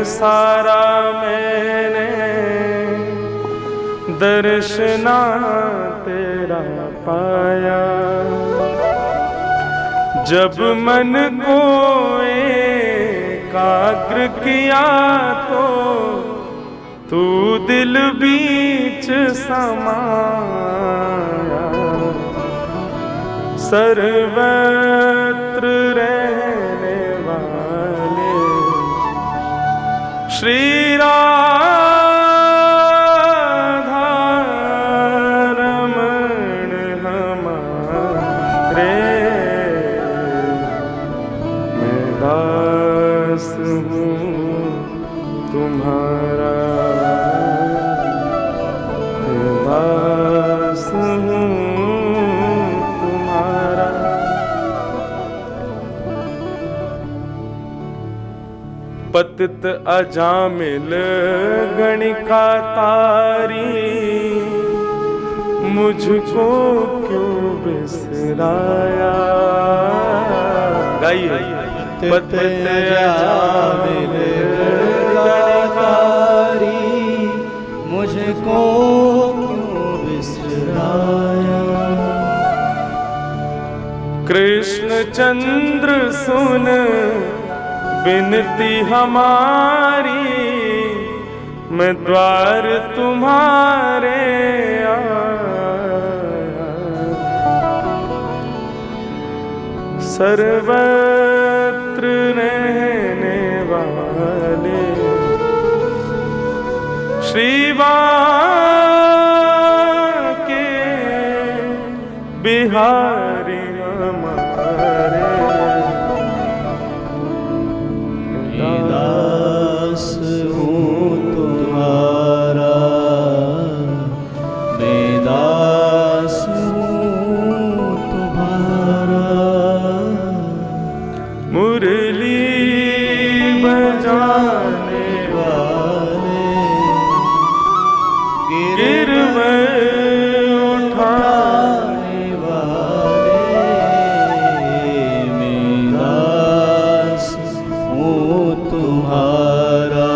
सारा मैंने, दर्शना तेरा पाया। जब मन को एकाग्र किया तो तू दिल बीच समाया। सर्वत्र रहने वाले श्री राधा रमण हमारे, मैं दास हूँ तुम्हारा, मैं दास हूँ तुम्हारा। पतित अजामिल गणिका तारी, मुझको क्यों बिसराया। गाइए। पतित अजामिल गणिका तारी, मुझको क्यों बिसराया। कृष्ण चंद्र सुन बिनती हमारी, मैं द्वार तुम्हारे आया, सर्वत्र रहने वाले श्री बांके बिहारी हमारे। दास हूँ तुम्हारा, मैं दास हूँ तुम्हारा। मुरली बजाने वाले गिर में उठाने वाले, मैं दास हूँ तुम्हारा।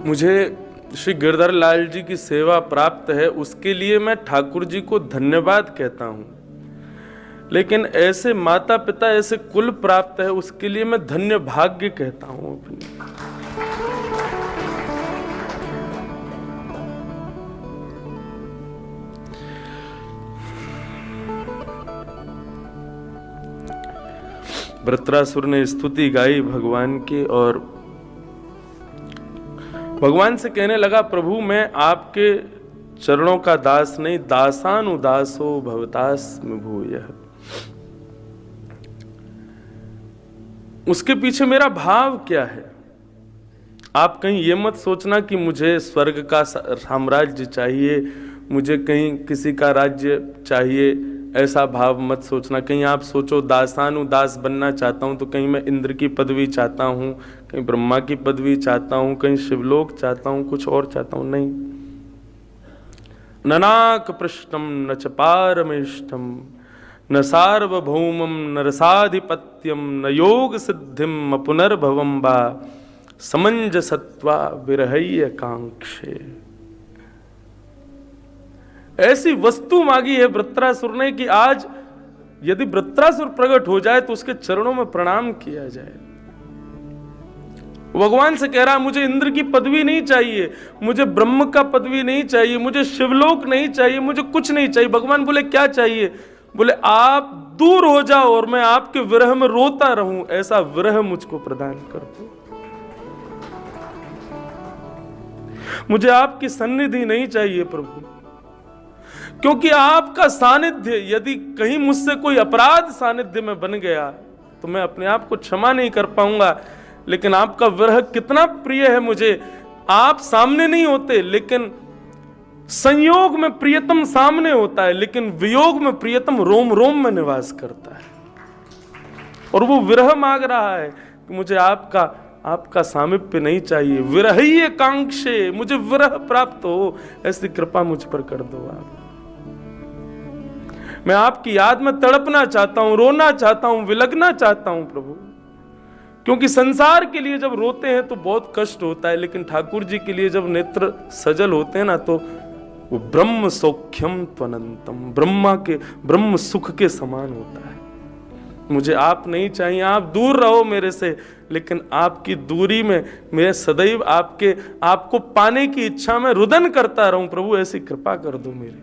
मुझे श्री गिरधर लाल जी की सेवा प्राप्त है, उसके लिए मैं ठाकुर जी को धन्यवाद कहता हूँ। लेकिन ऐसे माता पिता, ऐसे कुल प्राप्त है, उसके लिए मैं धन्य भाग्य कहता हूँ अपनी। वृत्रासुर ने स्तुति गाई भगवान की और भगवान से कहने लगा, प्रभु मैं आपके चरणों का दास नहीं, दासानुदासो भवतास्मि भूयः। उसके पीछे मेरा भाव क्या है? आप कहीं ये मत सोचना कि मुझे स्वर्ग का साम्राज्य चाहिए, मुझे कहीं किसी का राज्य चाहिए, ऐसा भाव मत सोचना। कहीं आप सोचो दासानुदास बनना चाहता हूं तो कहीं मैं इंद्र की पदवी चाहता हूं, कहीं ब्रह्मा की पदवी चाहता हूं, कहीं शिवलोक चाहता हूं, कुछ और चाहता हूं, नहीं। ननाक पृष्ठम न च पारमेष्ठम न सार्वभौमम न रसाधिपत्यम न योग सिद्धिम पुनर्भवम वा समंजसत्वा विरहय्य कांक्षे। ऐसी वस्तु मांगी है वृत्रासुर ने कि आज यदि वृत्रासुर प्रकट हो जाए तो उसके चरणों में प्रणाम किया जाए। भगवान से कह रहा है, मुझे इंद्र की पदवी नहीं चाहिए, मुझे ब्रह्म का पदवी नहीं चाहिए, मुझे शिवलोक नहीं चाहिए, मुझे कुछ नहीं चाहिए। भगवान बोले क्या चाहिए? बोले आप दूर हो जाओ और मैं आपके विरह में रोता रहूं, ऐसा विरह मुझको प्रदान कर दो। मुझे आपकी सन्निधि नहीं चाहिए प्रभु, क्योंकि आपका सानिध्य यदि कहीं मुझसे कोई अपराध सानिध्य में बन गया तो मैं अपने आप को क्षमा नहीं कर पाऊंगा। लेकिन आपका विरह कितना प्रिय है मुझे। आप सामने नहीं होते, लेकिन संयोग में प्रियतम सामने होता है, लेकिन वियोग में प्रियतम रोम रोम में निवास करता है। और वो विरह मांग रहा है कि मुझे आपका सामीप्य नहीं चाहिए, विरहय्य कांक्षे, मुझे विरह प्राप्त हो, ऐसी कृपा मुझ पर कर दो आप। मैं आपकी याद में तड़पना चाहता हूं, रोना चाहता हूं, विलगना चाहता हूं प्रभु। क्योंकि संसार के लिए जब रोते हैं तो बहुत कष्ट होता है, लेकिन ठाकुर जी के लिए जब नेत्र सजल होते हैं ना तो वो ब्रह्म सौख्यम त्वनंतम, ब्रह्म सुख के समान होता है। मुझे आप नहीं चाहिए, आप दूर रहो मेरे से, लेकिन आपकी दूरी में मैं सदैव आपको पाने की इच्छा में रुदन करता रहूं प्रभु, ऐसी कृपा कर दो मेरी।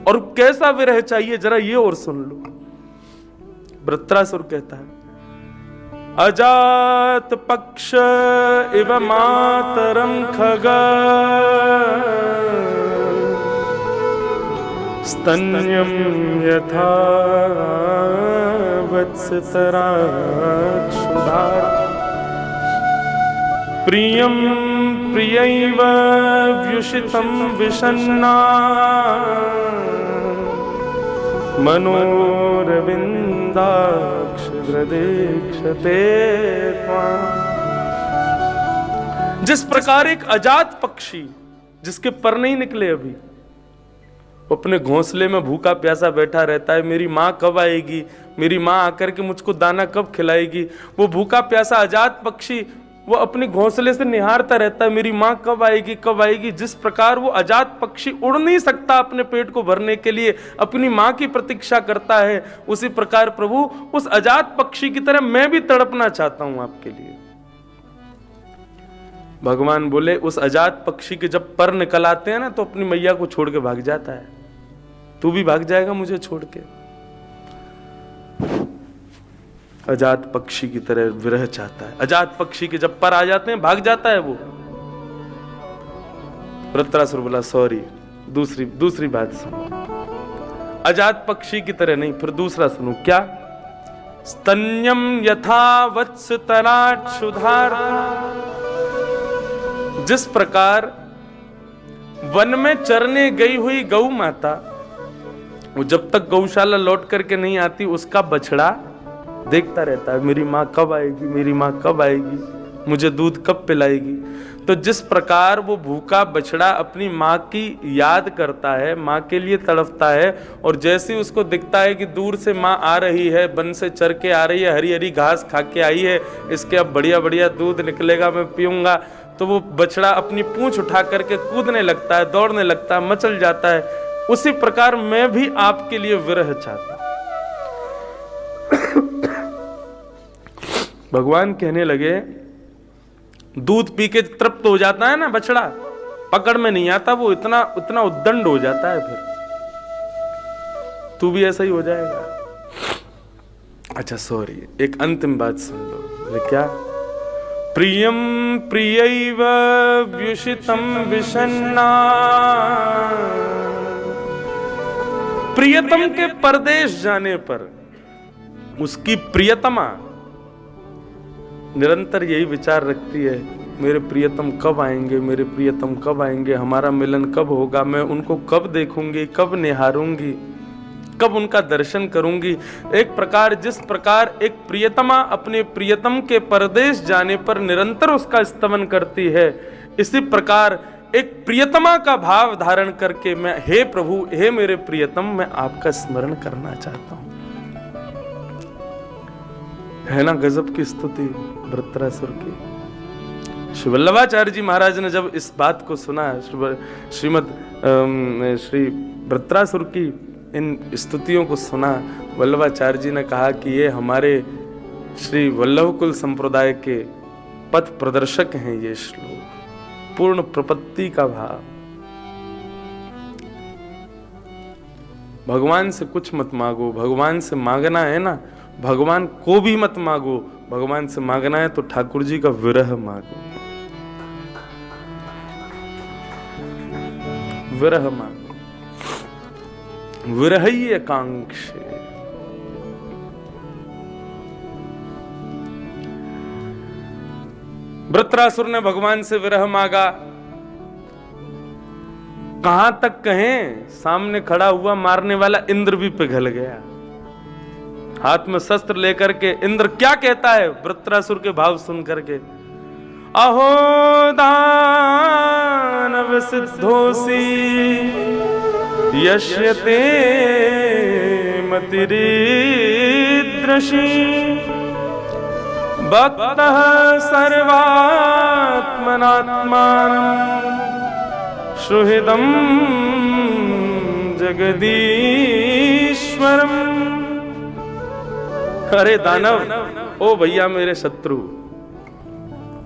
और कैसा विरह चाहिए जरा ये और सुन लो। वृत्रासुर कहता है, अजात पक्ष इव मातरम खगा स्तन्यम यथा वत्सतराक्षुधार प्रियं प्रियैव व्युषितं विषन्ना मनोरविंदाक्षदीक्षते त्वां। जिस प्रकार एक अजात पक्षी जिसके पर नहीं निकले अभी, अपने घोंसले में भूखा प्यासा बैठा रहता है, मेरी माँ कब आएगी, मेरी माँ आकर के मुझको दाना कब खिलाएगी। वो भूखा प्यासा अजात पक्षी वो अपने घोंसले से निहारता रहता है, मेरी माँ कब आएगी कब आएगी। जिस प्रकार वो अजात पक्षी उड़ नहीं सकता अपने पेट को भरने के लिए, अपनी माँ की प्रतीक्षा करता है, उसी प्रकार प्रभु उस अजात पक्षी की तरह मैं भी तड़पना चाहता हूं आपके लिए। भगवान बोले उस अजात पक्षी के जब पर निकल आते हैं ना तो अपनी मैया को छोड़ के भाग जाता है। तू भी भाग जाएगा मुझे छोड़ के। अजात पक्षी की तरह विरह चाहता है। अजात पक्षी के जब पर आ जाते हैं भाग जाता है वो। वृत्रासुर बोला सॉरी, दूसरी बात सुनो। अजात पक्षी की तरह नहीं, फिर दूसरा सुनो। क्या? स्तन्यम यथा वत्स तराक्षुधार। जिस प्रकार वन में चरने गई हुई गौ माता, वो जब तक गौशाला लौट करके नहीं आती उसका बछड़ा देखता रहता है, मेरी माँ कब आएगी, मेरी माँ कब आएगी, मुझे दूध कब पिलाएगी। तो जिस प्रकार वो भूखा बछड़ा अपनी माँ की याद करता है, माँ के लिए तड़पता है, और जैसे ही उसको दिखता है कि दूर से माँ आ रही है, वन से चर के आ रही है, हरी हरी घास खा के आई है, इसके अब बढ़िया बढ़िया दूध निकलेगा, मैं पीऊंगा, तो वो बछड़ा अपनी पूंछ उठा करके कूदने लगता है, दौड़ने लगता है, मचल जाता है। उसी प्रकार मैं भी आपके लिए विरह चाहता हूं। भगवान कहने लगे दूध पी के तृप्त हो जाता है ना बछड़ा, पकड़ में नहीं आता, वो इतना उद्दंड हो जाता है, फिर तू भी ऐसा ही हो जाएगा। अच्छा सॉरी, एक अंतिम बात सुन लो। बोले क्या? प्रियम प्रियैव व्युषितं विषन्ना। प्रियतम के परदेश जाने पर उसकी प्रियतमा निरंतर यही विचार रखती है, मेरे प्रियतम कब आएंगे, मेरे प्रियतम कब आएंगे, हमारा मिलन कब होगा, मैं उनको कब देखूंगी, कब निहारूंगी, कब उनका दर्शन करूंगी। एक प्रकार जिस प्रकार एक प्रियतमा अपने प्रियतम के परदेश जाने पर निरंतर उसका स्तवन करती है, इसी प्रकार एक प्रियतमा का भाव धारण करके मैं, हे प्रभु, हे मेरे प्रियतम, मैं आपका स्मरण करना चाहता हूं। है ना गजब की स्तुति वृत्रासुर की। श्री वल्लभाचार्य जी महाराज ने जब इस बात को सुना, श्री वृत्रासुर की इन स्तुतियों को सुना, वल्लभाचार्य जी ने कहा कि ये हमारे श्री वल्लभकुल संप्रदाय के पथ प्रदर्शक हैं ये श्लोक। पूर्ण प्रपत्ति का भाव। भगवान से कुछ मत मांगो, भगवान से मांगना है ना, भगवान को भी मत मांगो, भगवान से मांगना है तो ठाकुर जी का विरह मांगो, विरह मांगो, विरही एकांक्षे। वृत्रासुर ने भगवान से विरह मांगा। कहां तक कहें, सामने खड़ा हुआ मारने वाला इंद्र भी पिघल गया। हाथ में शस्त्र लेकर के इंद्र क्या कहता है वृत्रासुर के भाव सुन करके? अहो दानव सिद्धोसी यश्यते मतिरीदृशी भक्तः सर्वात्मनात्मानं सुहृदं जगदीश्वरम। अरे दानव, ओ भैया मेरे शत्रु,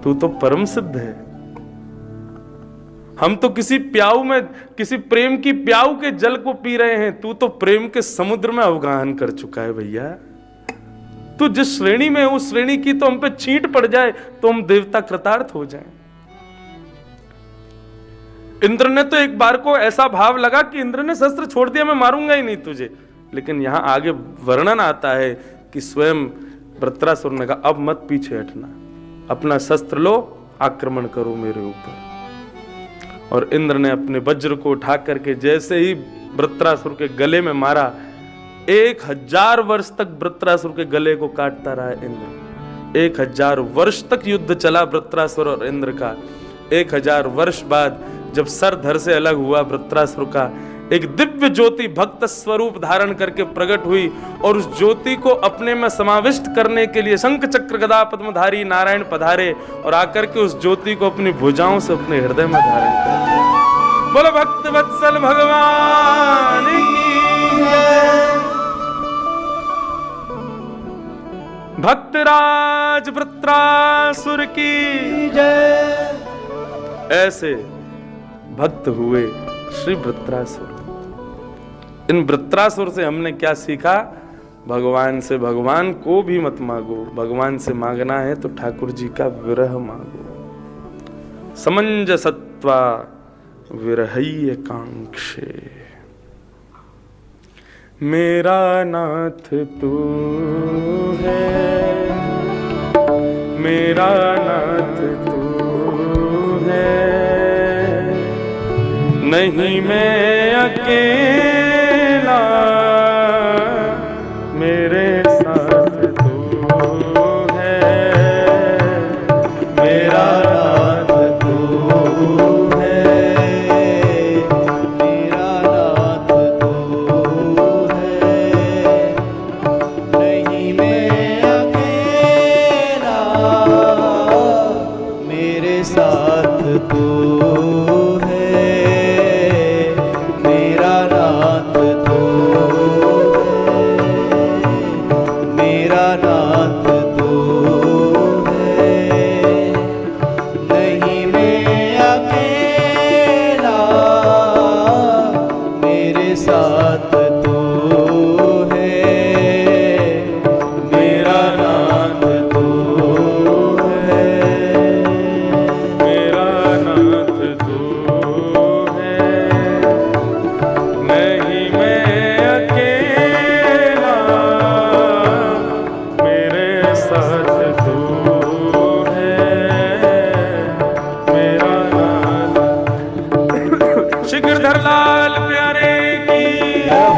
तू तो परम सिद्ध है। हम तो किसी प्याऊ में, किसी प्रेम की प्याऊ के जल को पी रहे हैं, तू तो प्रेम के समुद्र में अवगाहन कर चुका है भैया। तू जिस श्रेणी में है उस श्रेणी की तो हम पे छींट पड़ जाए तो हम देवता कृतार्थ हो जाएं। इंद्र ने तो एक बार को ऐसा भाव लगा कि इंद्र ने शस्त्र छोड़ दिया, मैं मारूंगा ही नहीं तुझे। लेकिन यहां आगे वर्णन आता है कि स्वयं वृत्रासुर ने कहा अब मत पीछे हटना, अपना शस्त्र लो, आक्रमण करो मेरे ऊपर। और इंद्र ने अपने वज्र को उठा करके जैसे ही वृत्रासुर के गले में मारा, 1000 वर्ष तक वृत्रासुर के गले को काटता रहा इंद्र। 1000 वर्ष तक युद्ध चला वृत्रासुर और इंद्र का। 1000 वर्ष बाद जब सर धड़ से अलग हुआ वृत्रासुर का, एक दिव्य ज्योति भक्त स्वरूप धारण करके प्रकट हुई और उस ज्योति को अपने में समाविष्ट करने के लिए शंख चक्र गदा पद्मधारी नारायण पधारे और आकर के उस ज्योति को अपनी भुजाओं से अपने हृदय में धारण कर। बोलो भक्त वत्सल भगवान की जय। भक्तराज वृत्रासुर की जय। ऐसे भक्त हुए श्री वृत्रासुर। इन वृत्रासुर से हमने क्या सीखा? भगवान से भगवान को भी मत मांगो, भगवान से मांगना है तो ठाकुर जी का विरह मांगो। समंजसत्वा विरहय कांक्षे, मेरा नाथ तू है, मेरा नाथ तू है, नहीं मैं अकेला, मेरे साथ तू है, मेरा नाथ तू है, मेरा नाथ तू है, नहीं मैं अकेला, मेरे साथ तू है, मेरा नाथ तू है, मेरा नाथ तू है, नहीं मैं अकेला, मेरे साथ तू है, मेरा नाथ तू है, मेरा नाथ तू है, नहीं मैं अकेला, मेरे साथ तू है, मेरा नाथ। श्री गिरधर लाल प्यारे की श्री राम।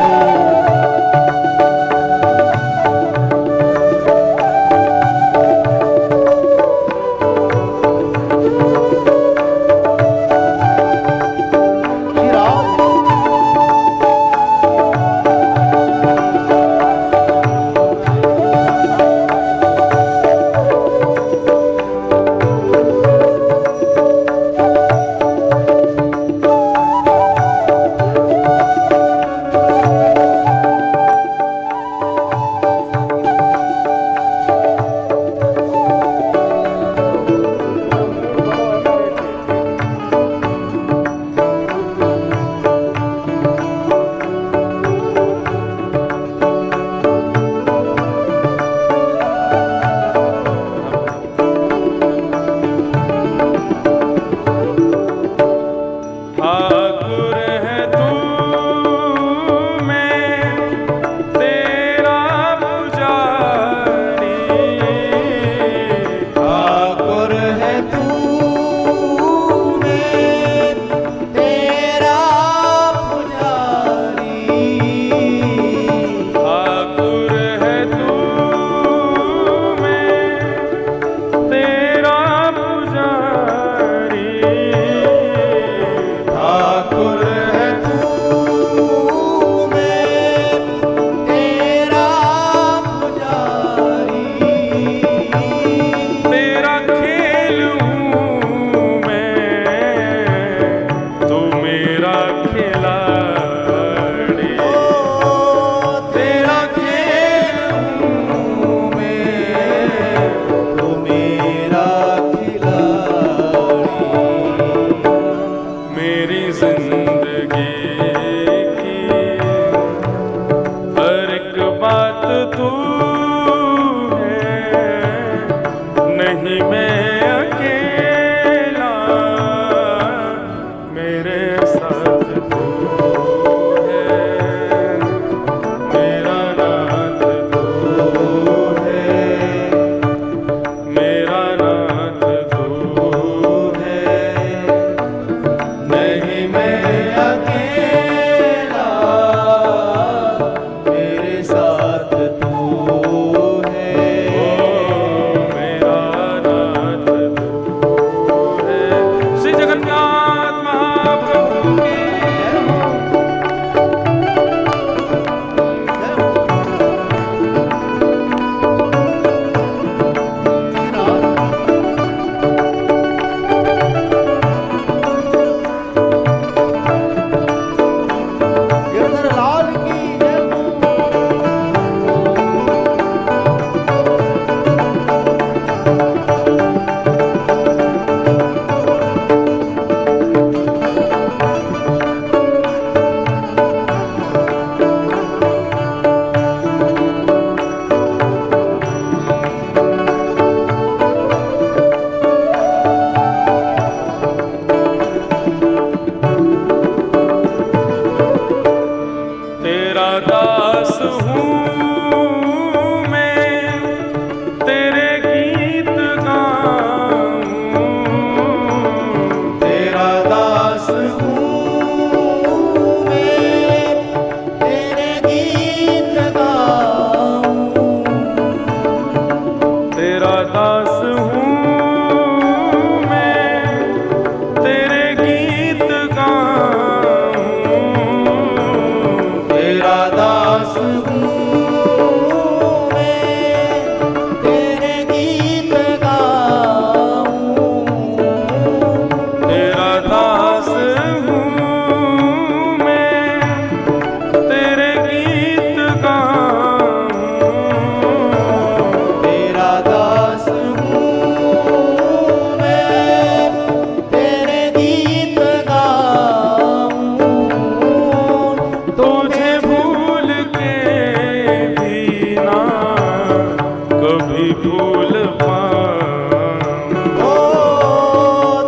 भूल पाऊं, ओ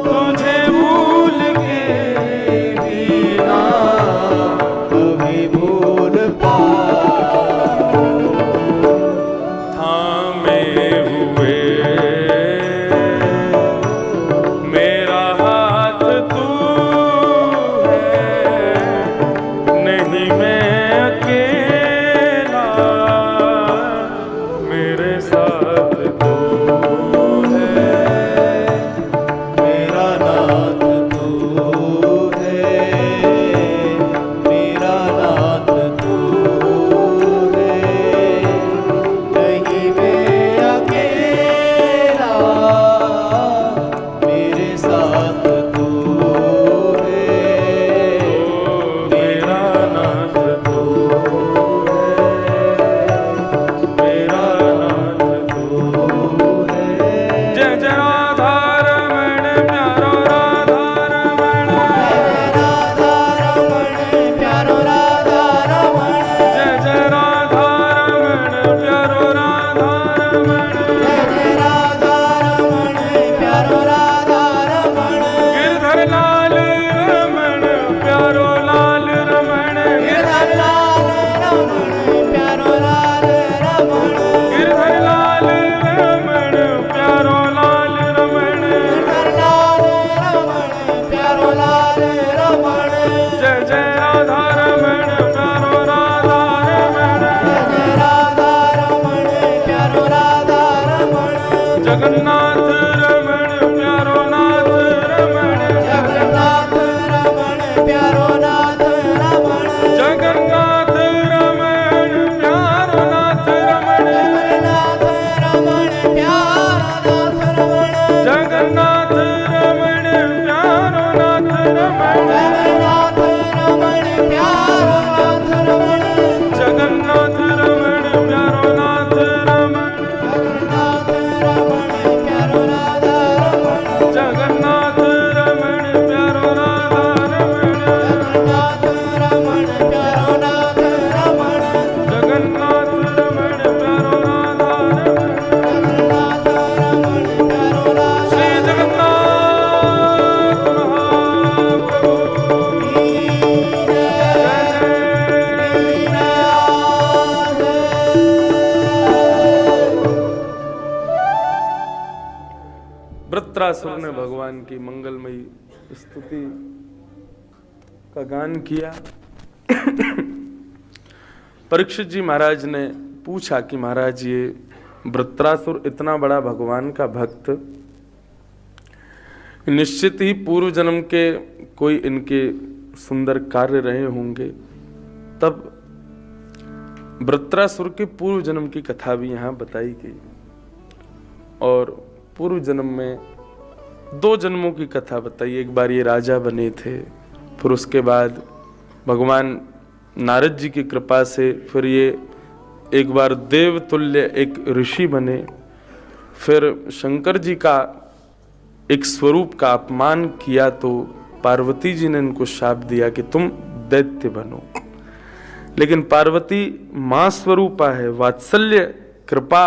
तुझे भूल के भी ना कभी भूल पाऊं। थामे हुए मेरा हाथ तू है, नहीं मैं अकेला, मेरे साथ तू है। मेरा नाथ तू है, मेरा नाथ तू है, नहीं मैं अकेला, मेरे साथ तू है। मेरा नाथ तू है, मेरा नाथ तू है। जय जय राधा रमण प्यारो राधा रमण, राधा रमण प्यारो राधा रमण, जय जय राधा रमण प्यारो राधा रमण, जय राधा रमण प्यारो राधा रमण, गिरधर लाल रमण प्यारो लाल रमण, गिरधर लाल रमण प्यारो लाल रमण, गिरधर लाल रमण प्यारो लाल रमण, गिरधर लाल रमण प्यारो लाल रमण, जय जय राधा रमण प्यारो राधा रमण, जय राधा रमण प्यारो राधा रमण, जगन्नाथ रमण प्यारो नाथ रमण, जगन्नाथ रमण प्यारो नाथ रमण, जगन्नाथ रमण प्यारो नाथ रमण, जगन्नाथ रमण प्यारो नाथ रमण, जगन्नाथ रमण प्यारो नाथ रमण, जगन्नाथ रमण प्यारो नाथ रमण, जगन्नाथ रमण प्यारो नाथ रमण, जगन्नाथ रमण प्यारो राधा रमण, जगन्नाथ रमण प्यारो राधा रमण, जगन्नाथ रमण प्यारो नाथ रमण, जगन्नाथ रमण प्यारो राधा रमण, जगन्नाथ रमण प्यारो राधा श्री जगन्नाथ महाप्रभु की वृत्रासुर ने भगवान की मंगलमयी स्तुति का गान किया। परीक्षित जी महाराज ने पूछा कि महाराज ये वृत्रासुर इतना बड़ा भगवान का भक्त, निश्चित ही पूर्व जन्म के कोई इनके सुंदर कार्य रहे होंगे। तब वृत्रासुर के पूर्व जन्म की कथा भी यहाँ बताई गई और पूर्व जन्म में 2 जन्मों की कथा बताई। एक बार ये राजा बने थे, फिर उसके बाद भगवान नारद जी की कृपा से फिर ये एक बार देवतुल्य एक ऋषि बने, फिर शंकर जी का एक स्वरूप का अपमान किया तो पार्वती जी ने इनको शाप दिया कि तुम दैत्य बनो। लेकिन पार्वती माँ स्वरूपा है, वात्सल्य कृपा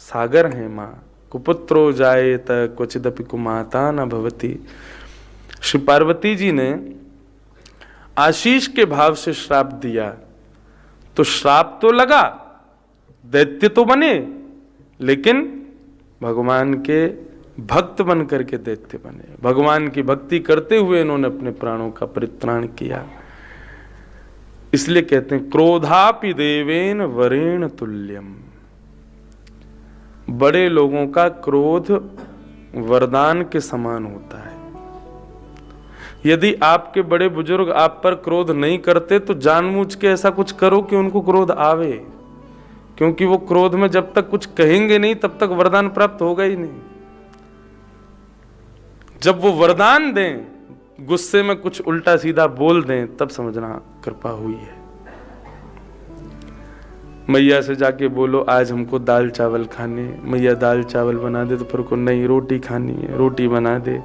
सागर है माँ। कुपुत्रो जायेत क्वचिदपि कुमाता न भवति। श्री पार्वती जी ने आशीष के भाव से श्राप दिया तो श्राप तो लगा, दैत्य तो बने, लेकिन भगवान के भक्त बन करके दैत्य बने। भगवान की भक्ति करते हुए इन्होंने अपने प्राणों का परित्राण किया। इसलिए कहते हैं क्रोधापि देवेन वरेण तुल्यम। बड़े लोगों का क्रोध वरदान के समान होता है। यदि आपके बड़े बुजुर्ग आप पर क्रोध नहीं करते तो जानबूझ के ऐसा कुछ करो कि उनको क्रोध आवे, क्योंकि वो क्रोध में जब तक कुछ कहेंगे नहीं तब तक वरदान प्राप्त होगा ही नहीं। जब वो वरदान दें, गुस्से में कुछ उल्टा सीधा बोल दें, तब समझना कृपा हुई है। मैया से जाके बोलो आज हमको दाल चावल खाने, मैया दाल चावल बना दे, तो फिर को नहीं रोटी खानी है, रोटी बना दे,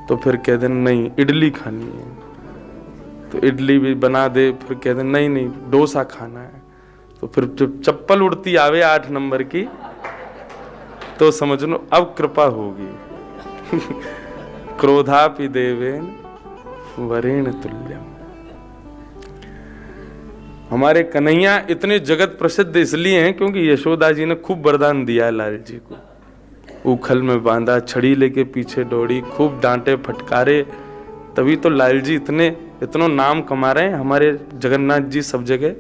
तो फिर कह दे नहीं इडली खानी है, तो इडली भी बना दे, फिर कह दे नहीं नहीं डोसा खाना है, तो फिर चप्पल उड़ती आवे 8 नंबर की, तो समझ लो अब कृपा होगी। क्रोधापि देवेन वरेण तुल्यम। हमारे कन्हैया इतने जगत प्रसिद्ध इसलिए हैं क्योंकि यशोदा जी ने खूब वरदान दिया है लाल जी को। उखल में बांधा, छड़ी लेके पीछे दौड़ी, खूब डांटे फटकारे, तभी तो लाल जी इतनो नाम कमा रहे हैं। हमारे जगन्नाथ जी सब जगह